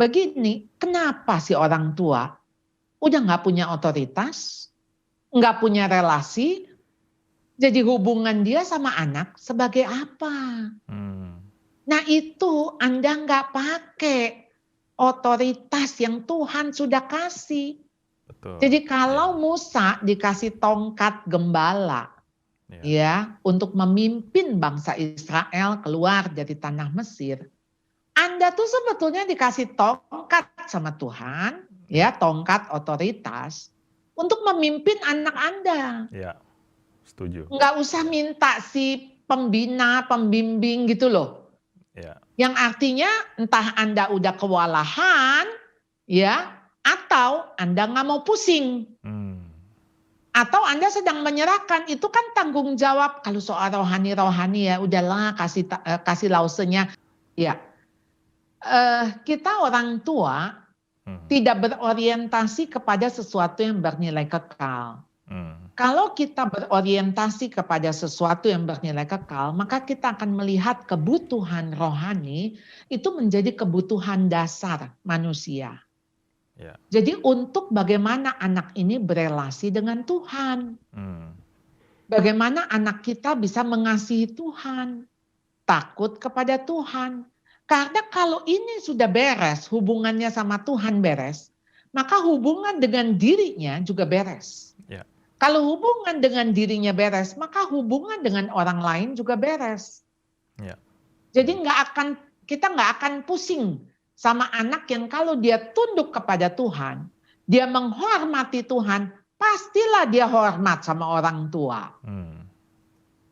begini, kenapa sih orang tua udah nggak punya otoritas, nggak punya relasi, jadi hubungan dia sama anak sebagai apa? Nah itu Anda nggak pakai otoritas yang Tuhan sudah kasih. Betul. Jadi kalau Musa dikasih tongkat gembala, ya untuk memimpin bangsa Israel keluar dari tanah Mesir, Anda tuh sebetulnya dikasih tongkat sama Tuhan, ya tongkat otoritas untuk memimpin anak Anda. Ya, setuju. Nggak usah minta si pembina, pembimbing gitu loh. Ya. Yang artinya entah Anda udah kewalahan, ya Atau Anda nggak mau pusing. Atau Anda sedang menyerahkan, itu kan tanggung jawab. Kalau soal rohani ya udahlah kasih lausenya. Ya, kita orang tua tidak berorientasi kepada sesuatu yang bernilai kekal. Kalau kita berorientasi kepada sesuatu yang bernilai kekal, maka kita akan melihat kebutuhan rohani itu menjadi kebutuhan dasar manusia. Jadi untuk bagaimana anak ini berelasi dengan Tuhan. Bagaimana anak kita bisa mengasihi Tuhan. Takut kepada Tuhan. Karena kalau ini sudah beres, hubungannya sama Tuhan beres, maka hubungan dengan dirinya juga beres. Kalau hubungan dengan dirinya beres, maka hubungan dengan orang lain juga beres. Jadi kita nggak akan pusing sama anak yang kalau dia tunduk kepada Tuhan, dia menghormati Tuhan, pastilah dia hormat sama orang tua.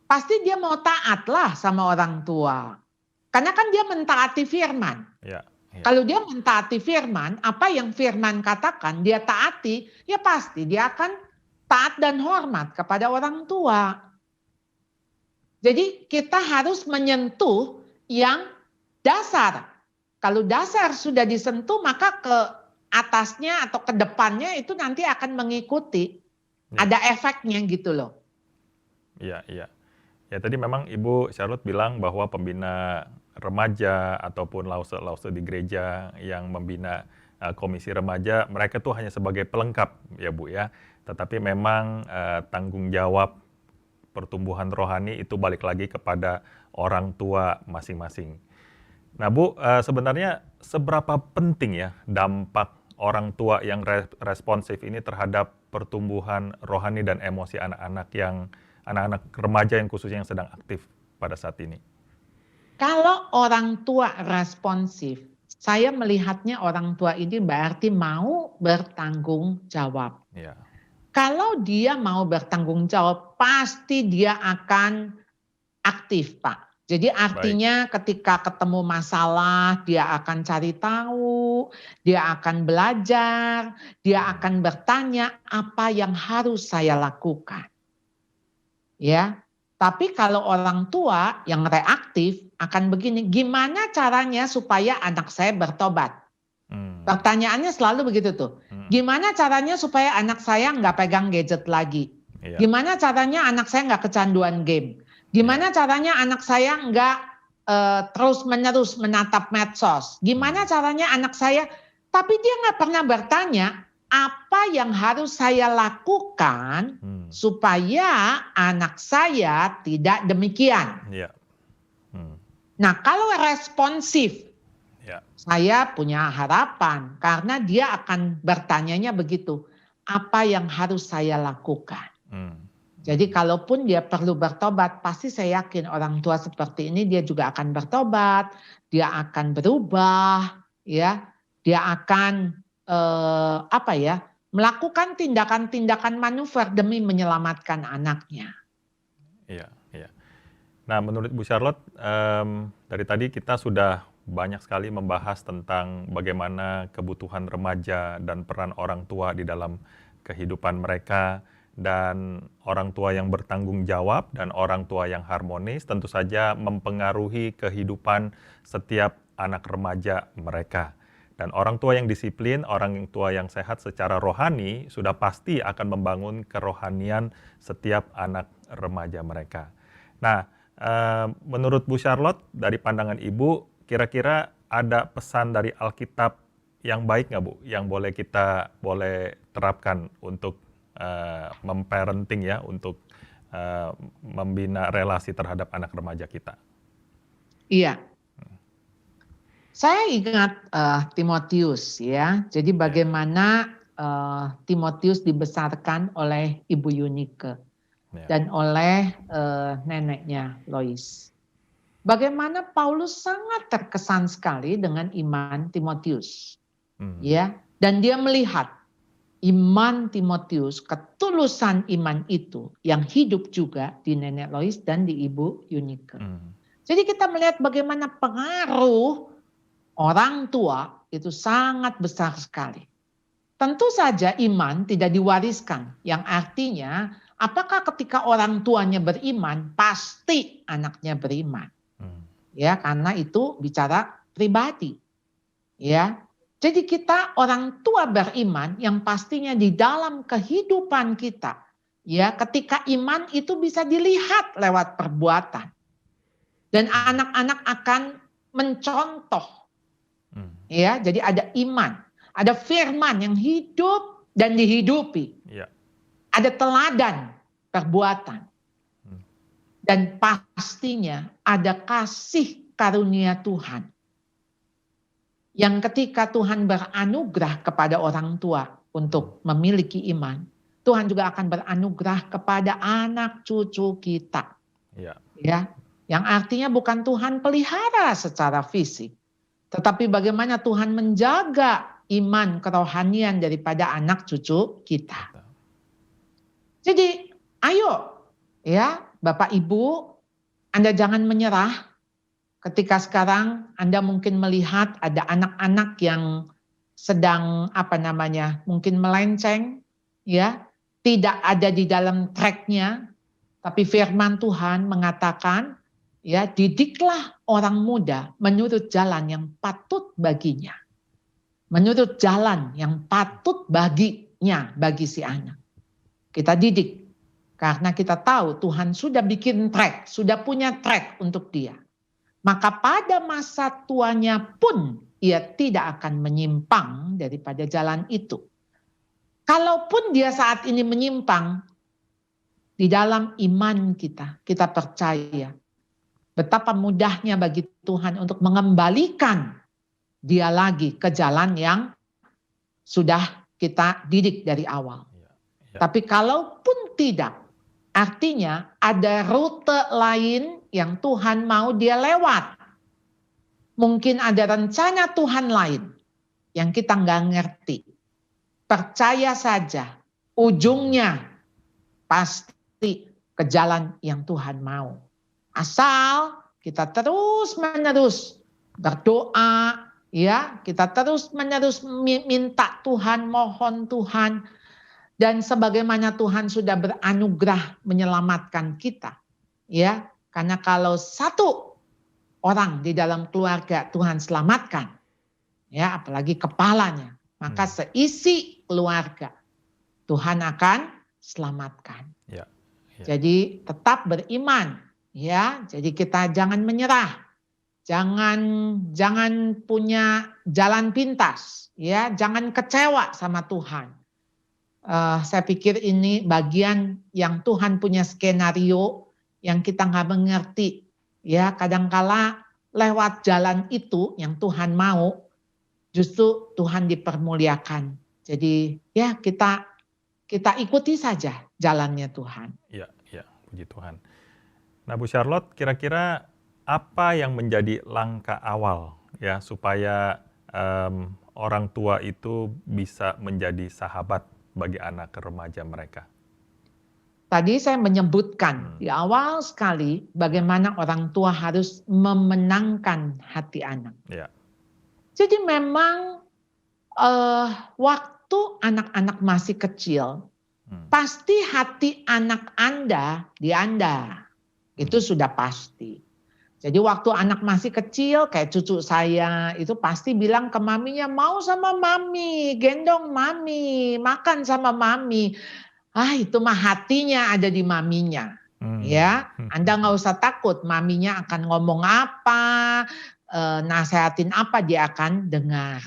Pasti dia mau taat lah sama orang tua. Karena kan dia mentaati firman. Kalau dia mentaati firman, apa yang firman katakan, dia taati, ya pasti dia akan taat dan hormat kepada orang tua. Jadi kita harus menyentuh yang dasar. Kalau dasar sudah disentuh, maka ke atasnya atau ke depannya itu nanti akan mengikuti. Ada efeknya gitu loh. Iya. Ya tadi memang Ibu Charlotte bilang bahwa pembina remaja ataupun lause di gereja yang membina komisi remaja, mereka tuh hanya sebagai pelengkap ya Bu ya. Tetapi memang tanggung jawab pertumbuhan rohani itu balik lagi kepada orang tua masing-masing. Nah Bu, sebenarnya seberapa penting ya dampak orang tua yang responsif ini terhadap pertumbuhan rohani dan emosi anak-anak remaja yang khususnya yang sedang aktif pada saat ini? Kalau orang tua responsif, saya melihatnya orang tua ini berarti mau bertanggung jawab. Kalau dia mau bertanggung jawab, pasti dia akan aktif, Pak. Jadi artinya ketika ketemu masalah, dia akan cari tahu, dia akan belajar, dia akan bertanya apa yang harus saya lakukan. Ya, tapi kalau orang tua yang reaktif akan begini, gimana caranya supaya anak saya bertobat? Pertanyaannya selalu begitu tuh. Gimana caranya supaya anak saya nggak pegang gadget lagi? Gimana caranya anak saya nggak kecanduan game? Gimana caranya anak saya nggak terus-menerus menatap medsos? Gimana caranya anak saya? Tapi dia nggak pernah bertanya apa yang harus saya lakukan supaya anak saya tidak demikian. Nah, kalau responsif, saya punya harapan karena dia akan bertanyanya begitu. Apa yang harus saya lakukan? Jadi kalaupun dia perlu bertobat, pasti saya yakin orang tua seperti ini dia juga akan bertobat, dia akan berubah, ya, dia akan melakukan tindakan-tindakan manuver demi menyelamatkan anaknya. Iya. Nah, menurut Bu Charlotte, dari tadi kita sudah banyak sekali membahas tentang bagaimana kebutuhan remaja dan peran orang tua di dalam kehidupan mereka. Dan orang tua yang bertanggung jawab dan orang tua yang harmonis tentu saja mempengaruhi kehidupan setiap anak remaja mereka. Dan orang tua yang disiplin, orang tua yang sehat secara rohani sudah pasti akan membangun kerohanian setiap anak remaja mereka. Nah, menurut Bu Charlotte, dari pandangan Ibu, kira-kira ada pesan dari Alkitab yang baik nggak Bu? Yang boleh terapkan untuk memparenting ya, untuk membina relasi terhadap anak remaja kita. Iya. Saya ingat Timotius ya. Jadi bagaimana Timotius dibesarkan oleh Ibu Yunike dan oleh neneknya Lois. Bagaimana Paulus sangat terkesan sekali dengan iman Timotius. Ya, dan dia melihat iman Timotius, ketulusan iman itu yang hidup juga di nenek Lois dan di Ibu Yunike. Jadi kita melihat bagaimana pengaruh orang tua itu sangat besar sekali. tentu saja iman tidak diwariskan, yang artinya apakah ketika orang tuanya beriman, pasti anaknya beriman. Ya, karena itu bicara pribadi. Ya. Jadi kita orang tua beriman yang pastinya di dalam kehidupan kita, ya, ketika iman itu bisa dilihat lewat perbuatan. Dan anak-anak akan mencontoh. Ya, jadi ada iman, ada firman yang hidup dan dihidupi. Ya. Ada teladan perbuatan. Dan pastinya ada kasih karunia Tuhan. Yang ketika Tuhan beranugerah kepada orang tua untuk memiliki iman, Tuhan juga akan beranugerah kepada anak cucu kita. Ya, yang artinya bukan Tuhan pelihara secara fisik, tetapi bagaimana Tuhan menjaga iman kerohanian daripada anak cucu kita. Jadi, ayo ya, Bapak Ibu, Anda jangan menyerah. Ketika sekarang Anda mungkin melihat ada anak-anak yang sedang mungkin melenceng, ya, tidak ada di dalam tracknya, tapi firman Tuhan mengatakan, ya, didiklah orang muda menurut jalan yang patut baginya, menurut jalan yang patut baginya, bagi si anak. Kita didik karena kita tahu Tuhan sudah bikin track, sudah punya track untuk dia. Maka pada masa tuanya pun ia tidak akan menyimpang daripada jalan itu. Kalaupun dia saat ini menyimpang, di dalam iman kita percaya betapa mudahnya bagi Tuhan untuk mengembalikan dia lagi ke jalan yang sudah kita didik dari awal. Tapi kalaupun tidak, artinya ada rute lain yang Tuhan mau dia lewat. Mungkin ada rencana Tuhan lain yang kita nggak ngerti. Percaya saja, ujungnya pasti ke jalan yang Tuhan mau. Asal kita terus-menerus berdoa, ya, kita terus-menerus minta Tuhan, mohon Tuhan. Dan sebagaimana Tuhan sudah beranugerah menyelamatkan kita, ya, karena kalau satu orang di dalam keluarga Tuhan selamatkan, ya, apalagi kepalanya, maka seisi keluarga Tuhan akan selamatkan. Jadi tetap beriman, ya. Jadi kita jangan menyerah, jangan punya jalan pintas, ya, jangan kecewa sama Tuhan. Saya pikir ini bagian yang Tuhan punya skenario yang kita nggak mengerti. Ya, kadangkala lewat jalan itu yang Tuhan mau, justru Tuhan dipermuliakan. Jadi ya kita ikuti saja jalannya Tuhan. Iya, puji Tuhan. Nah, Bu Charlotte, kira-kira apa yang menjadi langkah awal ya supaya orang tua itu bisa menjadi sahabat bagi anak remaja mereka? Tadi saya menyebutkan di awal sekali bagaimana orang tua harus memenangkan hati anak. Ya. Jadi memang waktu anak-anak masih kecil, pasti hati anak Anda di Anda. Itu sudah pasti. Jadi waktu anak masih kecil, kayak cucu saya, itu pasti bilang ke maminya, mau sama mami, gendong mami, makan sama mami. Itu mah hatinya ada di maminya. Ya, Anda nggak usah takut, maminya akan ngomong apa, nasehatin apa, dia akan dengar.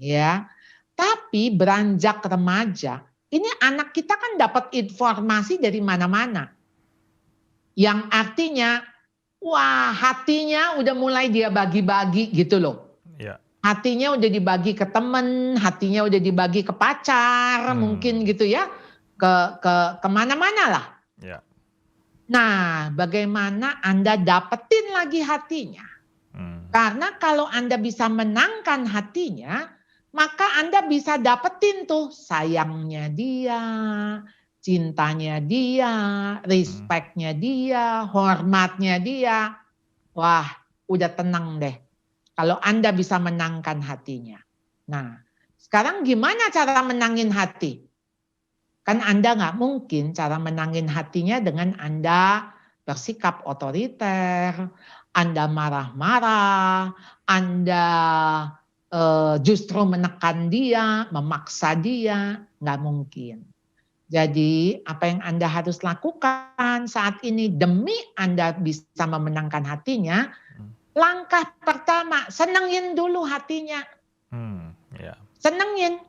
Ya, tapi beranjak remaja, ini anak kita kan dapat informasi dari mana-mana. Yang artinya, wah, hatinya udah mulai dia bagi-bagi gitu loh. Ya. Hatinya udah dibagi ke temen, hatinya udah dibagi ke pacar, mungkin gitu ya, ke mana-mana lah. Ya. Nah, bagaimana Anda dapetin lagi hatinya? Karena kalau Anda bisa menangkan hatinya, maka Anda bisa dapetin tuh sayangnya dia, cintanya dia, respectnya dia, hormatnya dia. Wah, udah tenang deh. Kalau Anda bisa menangkan hatinya. Nah, Sekarang gimana cara menangin hati? Kan Anda nggak mungkin cara menangin hatinya dengan Anda bersikap otoriter, Anda marah-marah, Anda justru menekan dia, memaksa dia, nggak mungkin. Jadi apa yang Anda harus lakukan saat ini demi Anda bisa memenangkan hatinya, langkah pertama, senengin dulu hatinya. Ya. Senengin.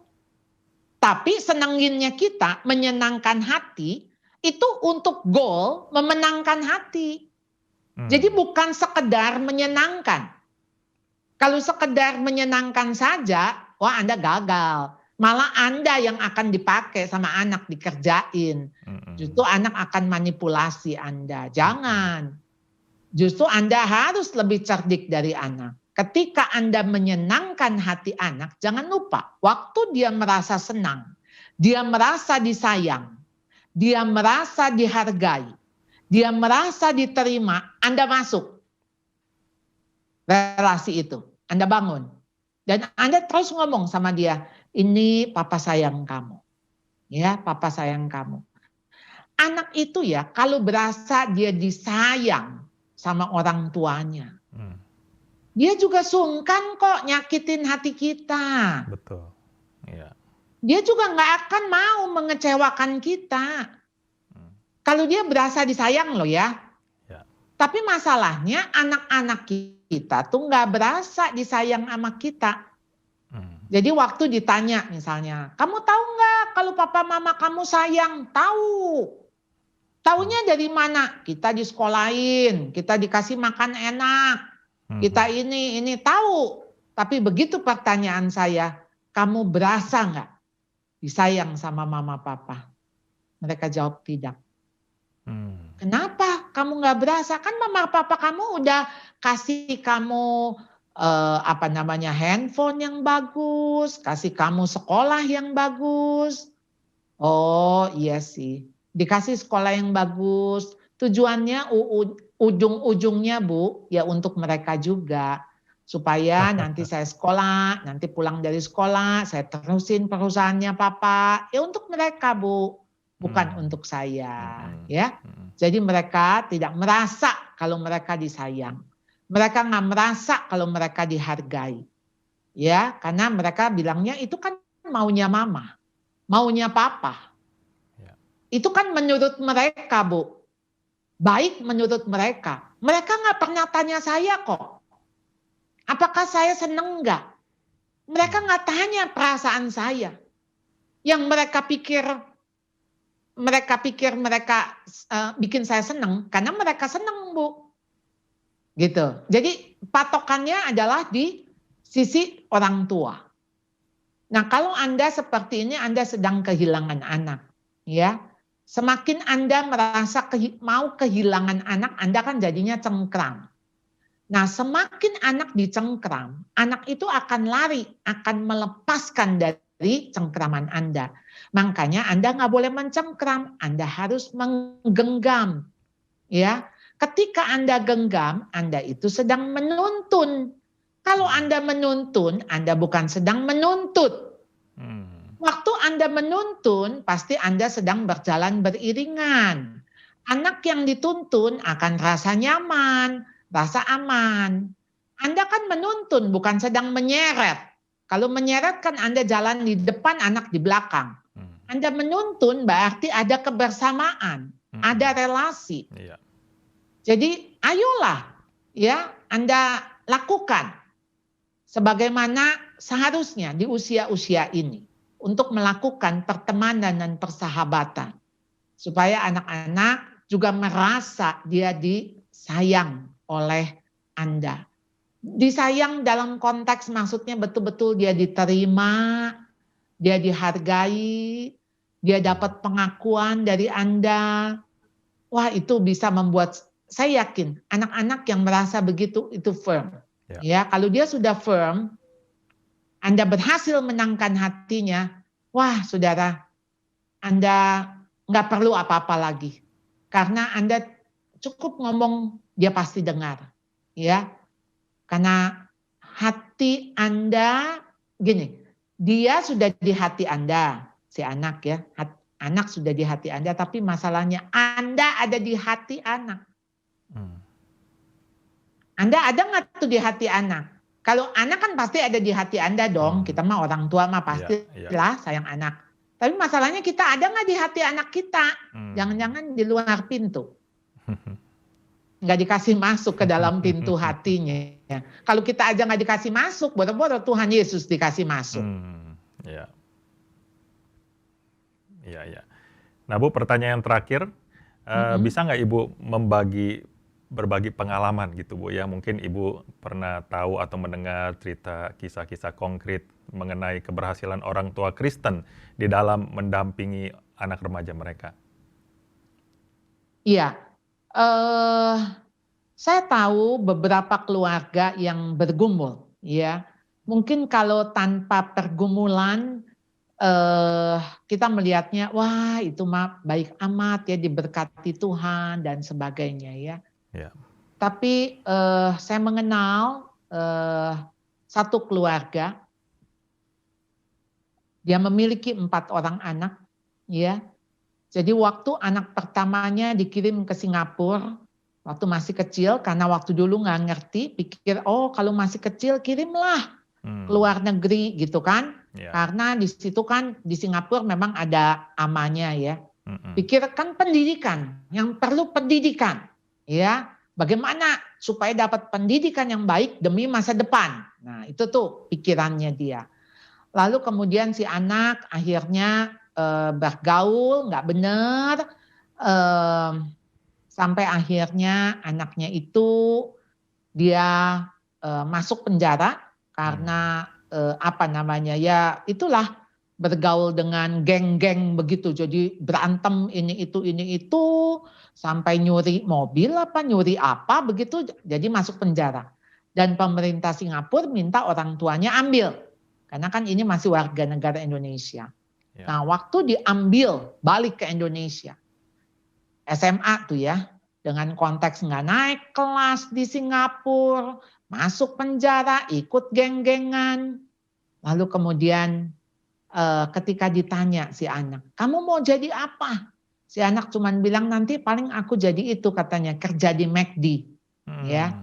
Tapi senenginnya kita menyenangkan hati itu untuk goal memenangkan hati. Jadi bukan sekedar menyenangkan. Kalau sekedar menyenangkan saja, wah Anda gagal. Malah Anda yang akan dipakai sama anak dikerjain. Justru anak akan manipulasi Anda. Jangan. Justru Anda harus lebih cerdik dari anak. Ketika Anda menyenangkan hati anak, jangan lupa waktu dia merasa senang, dia merasa disayang, dia merasa dihargai, dia merasa diterima, Anda masuk relasi itu, Anda bangun. Dan Anda terus ngomong sama dia, ini papa sayang kamu. Ya, papa sayang kamu. Anak itu ya kalau berasa dia disayang sama orang tuanya, dia juga sungkan kok nyakitin hati kita. Betul. Ya. Dia juga nggak akan mau mengecewakan kita. Kalau dia berasa disayang loh ya. Tapi masalahnya anak-anak kita tuh nggak berasa disayang sama kita. Jadi waktu ditanya misalnya, kamu tahu nggak kalau papa mama kamu sayang? Tahu. Taunya dari mana? Kita disekolahin, kita dikasih makan enak. Kita ini tahu. Tapi begitu pertanyaan saya, kamu berasa nggak disayang sama mama papa? Mereka jawab tidak. Kenapa kamu nggak berasa? Kan mama papa kamu udah kasih kamu handphone yang bagus, kasih kamu sekolah yang bagus. Oh iya sih, dikasih sekolah yang bagus. Tujuannya ujung-ujungnya Bu, ya untuk mereka juga. Supaya nanti saya sekolah, nanti pulang dari sekolah, saya terusin perusahaannya papa. Ya untuk mereka Bu, bukan untuk saya. Ya, jadi mereka tidak merasa kalau mereka disayang. Mereka nggak merasa kalau mereka dihargai. Ya, karena mereka bilangnya itu kan maunya mama, maunya papa. Itu kan menurut mereka, Bu. Baik menurut mereka. Mereka nggak pernah tanya saya kok. Apakah saya seneng nggak? Mereka nggak tanya perasaan saya. Yang mereka pikir bikin saya seneng karena mereka seneng, Bu. Gitu. Jadi patokannya adalah di sisi orang tua. Nah, kalau Anda seperti ini, Anda sedang kehilangan anak, ya. Semakin Anda merasa mau kehilangan anak, Anda kan jadinya cengkram. Nah, semakin anak dicengkram, anak itu akan lari, akan melepaskan dari cengkraman Anda. Makanya Anda nggak boleh mencengkram, Anda harus menggenggam. Ya, ketika Anda genggam, Anda itu sedang menuntun. Kalau Anda menuntun, Anda bukan sedang menuntut. Waktu Anda menuntun, pasti Anda sedang berjalan beriringan. Anak yang dituntun akan rasa nyaman, rasa aman. Anda kan menuntun, bukan sedang menyeret. Kalau menyeret kan Anda jalan di depan, anak di belakang. Anda menuntun berarti ada kebersamaan, ada relasi. Jadi ayolah ya Anda lakukan sebagaimana seharusnya di usia-usia ini untuk melakukan pertemanan dan persahabatan supaya anak-anak juga merasa dia disayang oleh Anda. Disayang dalam konteks maksudnya betul-betul dia diterima, dia dihargai, dia dapat pengakuan dari Anda. Wah, itu bisa membuat saya yakin anak-anak yang merasa begitu itu firm. Ya, kalau dia sudah firm, Anda berhasil menangkan hatinya, wah saudara, Anda nggak perlu apa-apa lagi. Karena Anda cukup ngomong, dia pasti dengar. Ya, karena hati Anda, gini, dia sudah di hati Anda, si anak ya. Anak sudah di hati Anda, tapi masalahnya Anda ada di hati anak. Anda ada nggak tuh di hati anak? Kalau anak kan pasti ada di hati Anda dong. Kita mah orang tua mah pastilah sayang anak. Tapi masalahnya kita ada nggak di hati anak kita? Jangan-jangan di luar pintu. Nggak dikasih masuk ke dalam pintu hatinya. Kalau kita aja nggak dikasih masuk, boro-boro Tuhan Yesus dikasih masuk. Ya. Nah Bu, pertanyaan terakhir, bisa nggak Ibu berbagi pengalaman gitu Bu ya, mungkin Ibu pernah tahu atau mendengar cerita kisah-kisah konkret mengenai keberhasilan orang tua Kristen di dalam mendampingi anak remaja mereka. Iya, saya tahu beberapa keluarga yang bergumul, ya. Mungkin kalau tanpa pergumulan, kita melihatnya, wah itu mah baik amat ya, diberkati Tuhan dan sebagainya ya. Tapi saya mengenal satu keluarga, dia memiliki 4 orang anak, ya. Jadi waktu anak pertamanya dikirim ke Singapura, waktu masih kecil, karena waktu dulu nggak ngerti, pikir kalau masih kecil kirimlah ke luar negeri gitu kan, karena di situ kan di Singapura memang ada amanya ya. Pikirkan pendidikan, yang perlu pendidikan, ya. Bagaimana supaya dapat pendidikan yang baik demi masa depan. Nah itu tuh pikirannya dia. Lalu kemudian si anak akhirnya bergaul nggak benar, sampai akhirnya anaknya itu dia masuk penjara karena ya itulah, bergaul dengan geng-geng begitu, jadi berantem ini itu sampai nyuri mobil nyuri apa begitu, jadi masuk penjara. Dan pemerintah Singapura minta orang tuanya ambil, karena kan ini masih warga negara Indonesia. Nah waktu diambil balik ke Indonesia, SMA tuh ya, dengan konteks nggak naik kelas di Singapura, masuk penjara, ikut geng-gengan. Lalu kemudian ketika ditanya si anak, kamu mau jadi apa? Si anak cuman bilang, nanti paling aku jadi itu, katanya kerja di McD. Ya.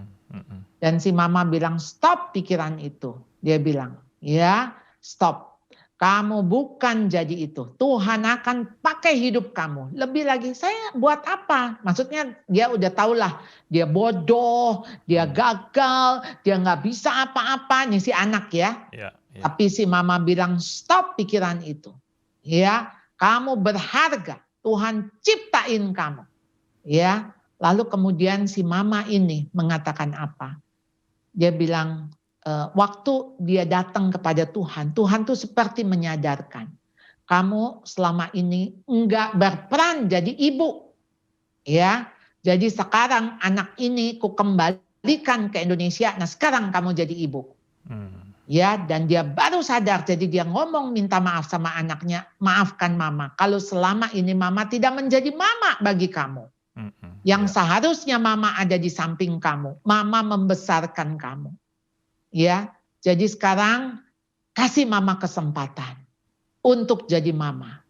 Dan si mama bilang, stop pikiran itu. Dia bilang, ya stop. Kamu bukan jadi itu. Tuhan akan pakai hidup kamu. Lebih lagi, saya buat apa? Maksudnya dia udah tahulah, dia bodoh, dia gagal, dia nggak bisa apa-apa. Nih si anak ya. Tapi si mama bilang, stop pikiran itu. Ya, kamu berharga. Tuhan ciptain kamu. Ya. Lalu kemudian si mama ini mengatakan apa? Dia bilang, waktu dia datang kepada Tuhan, Tuhan tuh seperti menyadarkan, kamu selama ini enggak berperan jadi ibu, ya. Jadi sekarang anak ini ku kembalikan ke Indonesia. Nah sekarang kamu jadi ibu, ya. Dan dia baru sadar, jadi dia ngomong minta maaf sama anaknya, maafkan mama. Kalau selama ini mama tidak menjadi mama bagi kamu, yang seharusnya mama ada di samping kamu, mama membesarkan kamu. Ya, jadi sekarang kasih mama kesempatan untuk jadi mama.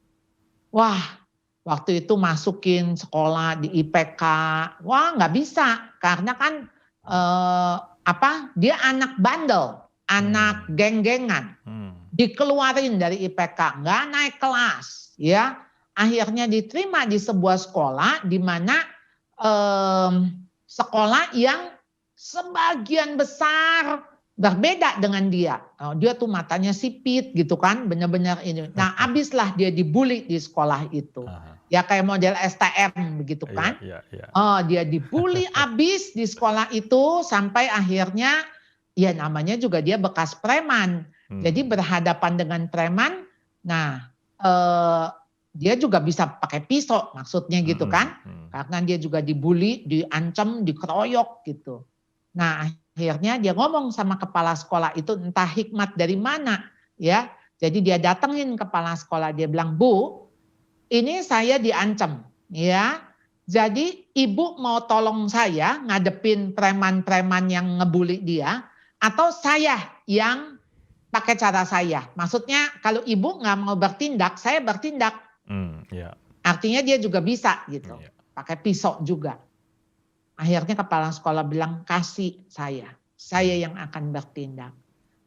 Wah, waktu itu masukin sekolah di IPK, wah nggak bisa, karena kan dia anak bandel, anak geng-gengan, dikeluarin dari IPK, nggak naik kelas, ya. Akhirnya diterima di sebuah sekolah di mana sekolah yang sebagian besar berbeda dengan dia. Dia tuh matanya sipit gitu kan, benar-benar ini. Nah, habislah dia dibully di sekolah itu. Ya kayak model STM begitu kan. Dia dibully habis di sekolah itu sampai akhirnya ya namanya juga dia bekas preman. Jadi berhadapan dengan preman. Nah, dia juga bisa pakai pisau maksudnya gitu kan. Karena dia juga dibully, diancam, dikeroyok gitu. Nah, akhirnya dia ngomong sama kepala sekolah itu, entah hikmat dari mana ya. Jadi dia datengin kepala sekolah, dia bilang, Bu, ini saya diancam ya. Jadi ibu mau tolong saya ngadepin preman-preman yang ngebully dia, atau saya yang pakai cara saya. Maksudnya kalau ibu nggak mau bertindak, saya bertindak. Ya. Artinya dia juga bisa gitu. Ya. Pakai pisau juga. Akhirnya kepala sekolah bilang, kasih saya yang akan bertindak.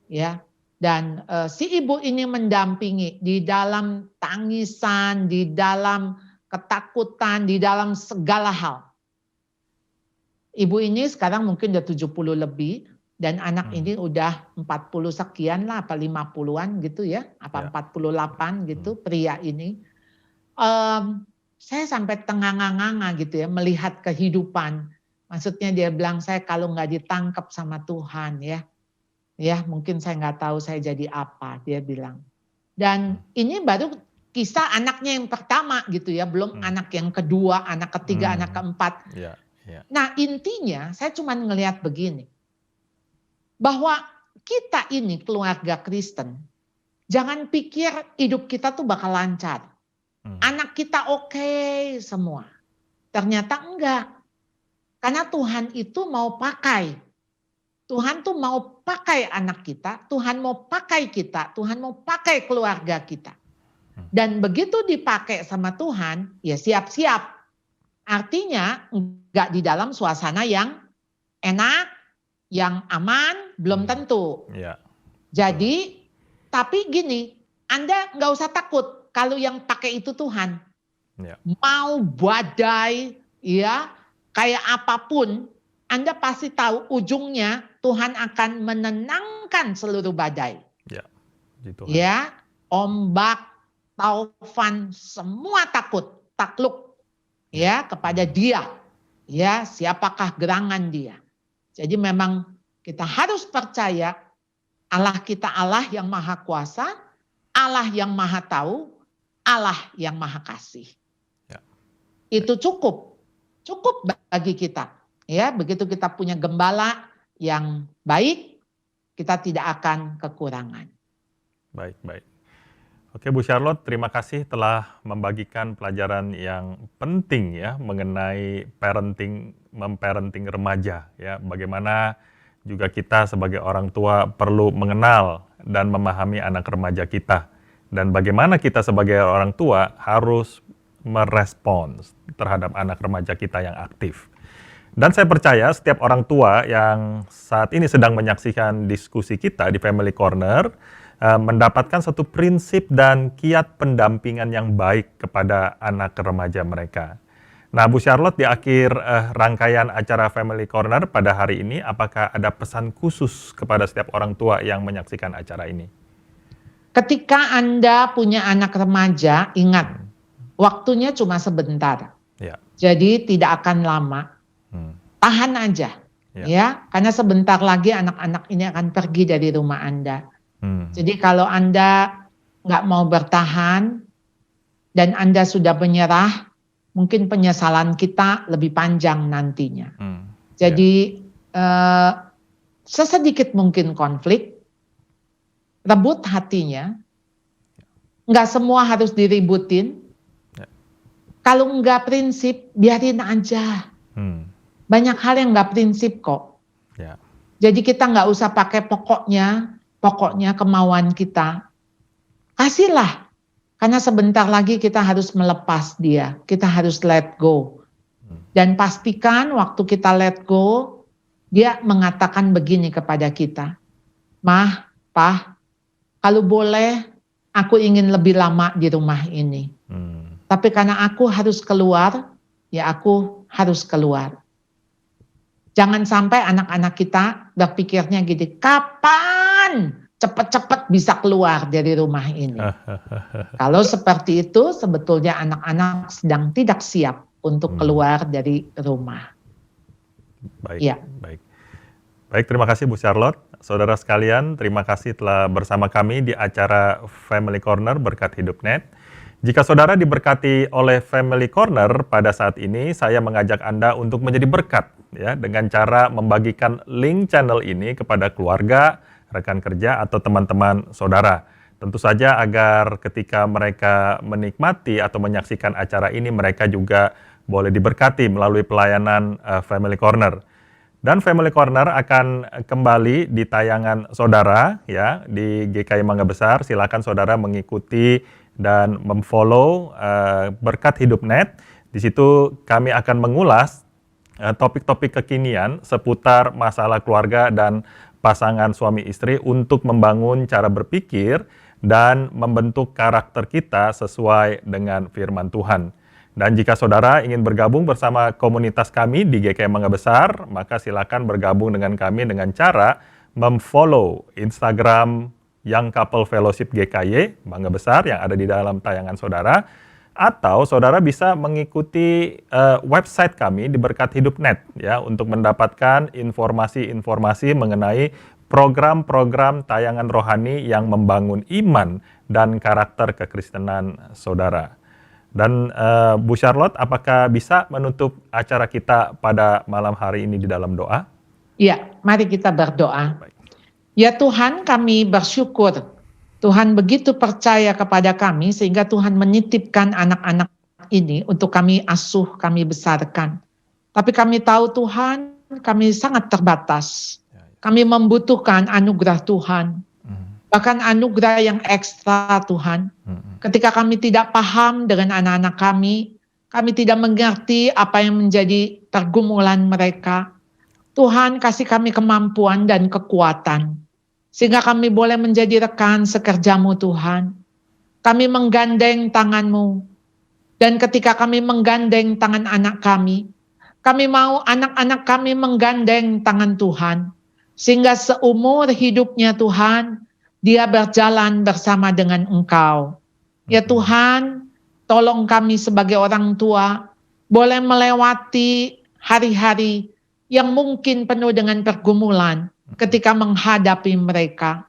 Ya. Dan si ibu ini mendampingi di dalam tangisan, di dalam ketakutan, di dalam segala hal. Ibu ini sekarang mungkin udah 70 lebih. Dan anak ini udah 40 sekian lah, apa 50-an gitu ya, apa 48 gitu, pria ini. Saya sampai tengah-nganga gitu ya, melihat kehidupan. Maksudnya dia bilang, saya kalau nggak ditangkap sama Tuhan ya mungkin saya nggak tahu saya jadi apa, dia bilang. Dan ini baru kisah anaknya yang pertama gitu ya, belum anak yang kedua, anak ketiga, anak keempat. Nah intinya saya cuma ngelihat begini, bahwa kita ini keluarga Kristen, jangan pikir hidup kita tuh bakal lancar. Anak kita oke semua. Ternyata enggak. Karena Tuhan itu mau pakai. Tuhan tuh mau pakai anak kita, Tuhan mau pakai kita, Tuhan mau pakai keluarga kita. Dan begitu dipakai sama Tuhan, ya siap-siap. Artinya enggak di dalam suasana yang enak, yang aman, belum tentu. Jadi, tapi gini, Anda nggak usah takut kalau yang pakai itu Tuhan. Mau badai, ya kayak apapun, Anda pasti tahu ujungnya Tuhan akan menenangkan seluruh badai. Ya, ombak, taufan, semua takluk, ya kepada Dia. Ya, siapakah gerangan Dia? Jadi memang kita harus percaya Allah kita Allah yang maha kuasa, Allah yang maha tahu, Allah yang maha kasih. Itu cukup bagi kita. Ya, begitu kita punya gembala yang baik, kita tidak akan kekurangan. Baik. Oke Bu Charlotte, terima kasih telah membagikan pelajaran yang penting ya mengenai parenting remaja ya. Bagaimana juga kita sebagai orang tua perlu mengenal dan memahami anak remaja kita. Dan bagaimana kita sebagai orang tua harus merespons terhadap anak remaja kita yang aktif. Dan saya percaya setiap orang tua yang saat ini sedang menyaksikan diskusi kita di Family Corner mendapatkan satu prinsip dan kiat pendampingan yang baik kepada anak remaja mereka. Nah, Bu Charlotte, di akhir rangkaian acara Family Corner pada hari ini, apakah ada pesan khusus kepada setiap orang tua yang menyaksikan acara ini? Ketika Anda punya anak remaja, ingat, waktunya cuma sebentar. Jadi tidak akan lama. Tahan aja, ya, karena sebentar lagi anak-anak ini akan pergi dari rumah Anda. Jadi kalau Anda nggak mau bertahan dan Anda sudah menyerah, mungkin penyesalan kita lebih panjang nantinya. Jadi sesedikit mungkin konflik, rebut hatinya, nggak semua harus diributin. Kalau nggak prinsip, biarin aja. Banyak hal yang nggak prinsip kok. Jadi kita nggak usah pakai pokoknya kemauan kita. Kasihlah. Karena sebentar lagi kita harus melepas dia. Kita harus let go. Dan pastikan waktu kita let go, dia mengatakan begini kepada kita. Mah, Pah, kalau boleh aku ingin lebih lama di rumah ini. Tapi karena aku harus keluar, ya aku harus keluar. Jangan sampai anak-anak kita berpikirnya gini, kapan cepet-cepet bisa keluar dari rumah ini. Kalau seperti itu, sebetulnya anak-anak sedang tidak siap untuk keluar dari rumah. Baik, terima kasih Bu Charlotte. Saudara sekalian, terima kasih telah bersama kami di acara Family Corner Berkat Hidupnet. Jika saudara diberkati oleh Family Corner pada saat ini, saya mengajak Anda untuk menjadi berkat ya dengan cara membagikan link channel ini kepada keluarga, rekan kerja atau teman-teman saudara. Tentu saja agar ketika mereka menikmati atau menyaksikan acara ini, mereka juga boleh diberkati melalui pelayanan Family Corner. Dan Family Corner akan kembali di tayangan saudara ya di GKI Mangga Besar. Silakan saudara mengikuti dan memfollow Berkat Hidup Net. Di situ kami akan mengulas topik-topik kekinian seputar masalah keluarga dan pasangan suami istri untuk membangun cara berpikir dan membentuk karakter kita sesuai dengan firman Tuhan. Dan jika saudara ingin bergabung bersama komunitas kami di GKI Mangga Besar, maka silakan bergabung dengan kami dengan cara memfollow Instagram Young Couple Fellowship GKY Mangga Besar yang ada di dalam tayangan saudara, atau saudara bisa mengikuti website kami di Berkat Hidup Net ya untuk mendapatkan informasi-informasi mengenai program-program tayangan rohani yang membangun iman dan karakter kekristenan saudara. Dan Bu Charlotte, apakah bisa menutup acara kita pada malam hari ini di dalam doa? Ya, mari kita berdoa. Baik. Ya Tuhan, kami bersyukur. Tuhan begitu percaya kepada kami sehingga Tuhan menitipkan anak-anak ini untuk kami asuh, kami besarkan. Tapi kami tahu Tuhan, kami sangat terbatas. Kami membutuhkan anugerah Tuhan. Bahkan anugerah yang ekstra Tuhan. Ketika kami tidak paham dengan anak-anak kami tidak mengerti apa yang menjadi pergumulan mereka. Tuhan kasih kami kemampuan dan kekuatan. Sehingga kami boleh menjadi rekan sekerjamu Tuhan. Kami menggandeng tangan-Mu. Dan ketika kami menggandeng tangan anak kami mau anak-anak kami menggandeng tangan Tuhan. Sehingga seumur hidupnya Tuhan, dia berjalan bersama dengan Engkau. Ya Tuhan, tolong kami sebagai orang tua boleh melewati hari-hari yang mungkin penuh dengan pergumulan ketika menghadapi mereka.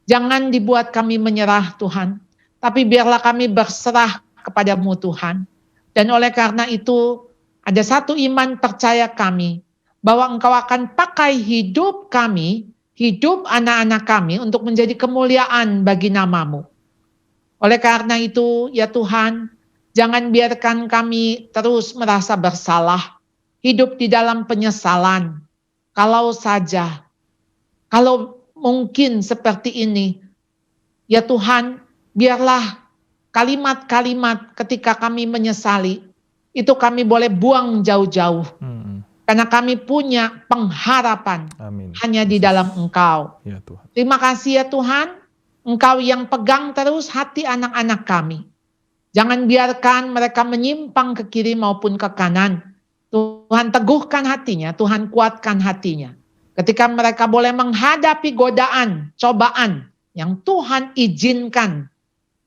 Jangan dibuat kami menyerah Tuhan, tapi biarlah kami berserah kepadamu Tuhan. Dan oleh karena itu, ada satu iman percaya kami, bahwa Engkau akan pakai hidup kami, hidup anak-anak kami untuk menjadi kemuliaan bagi nama-Mu. Oleh karena itu, ya Tuhan, jangan biarkan kami terus merasa bersalah, hidup di dalam penyesalan. Kalau mungkin seperti ini, ya Tuhan, biarlah kalimat-kalimat ketika kami menyesali, itu kami boleh buang jauh-jauh. Karena kami punya pengharapan hanya di dalam Engkau. Ya, Tuhan. Terima kasih ya Tuhan, Engkau yang pegang terus hati anak-anak kami. Jangan biarkan mereka menyimpang ke kiri maupun ke kanan. Tuhan teguhkan hatinya, Tuhan kuatkan hatinya. Ketika mereka boleh menghadapi godaan, cobaan yang Tuhan izinkan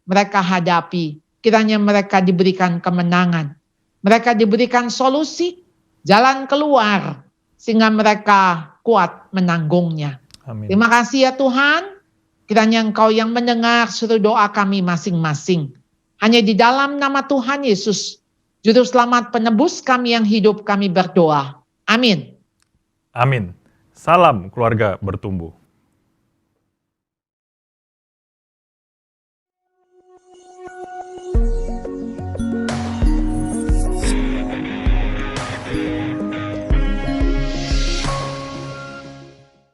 mereka hadapi, kiranya mereka diberikan kemenangan. Mereka diberikan solusi, jalan keluar, sehingga mereka kuat menanggungnya. Amin. Terima kasih ya Tuhan, kiranya Engkau yang mendengar seluruh doa kami masing-masing. Hanya di dalam nama Tuhan Yesus, Juru Selamat penebus kami yang hidup, kami berdoa. Amin. Amin. Salam keluarga bertumbuh.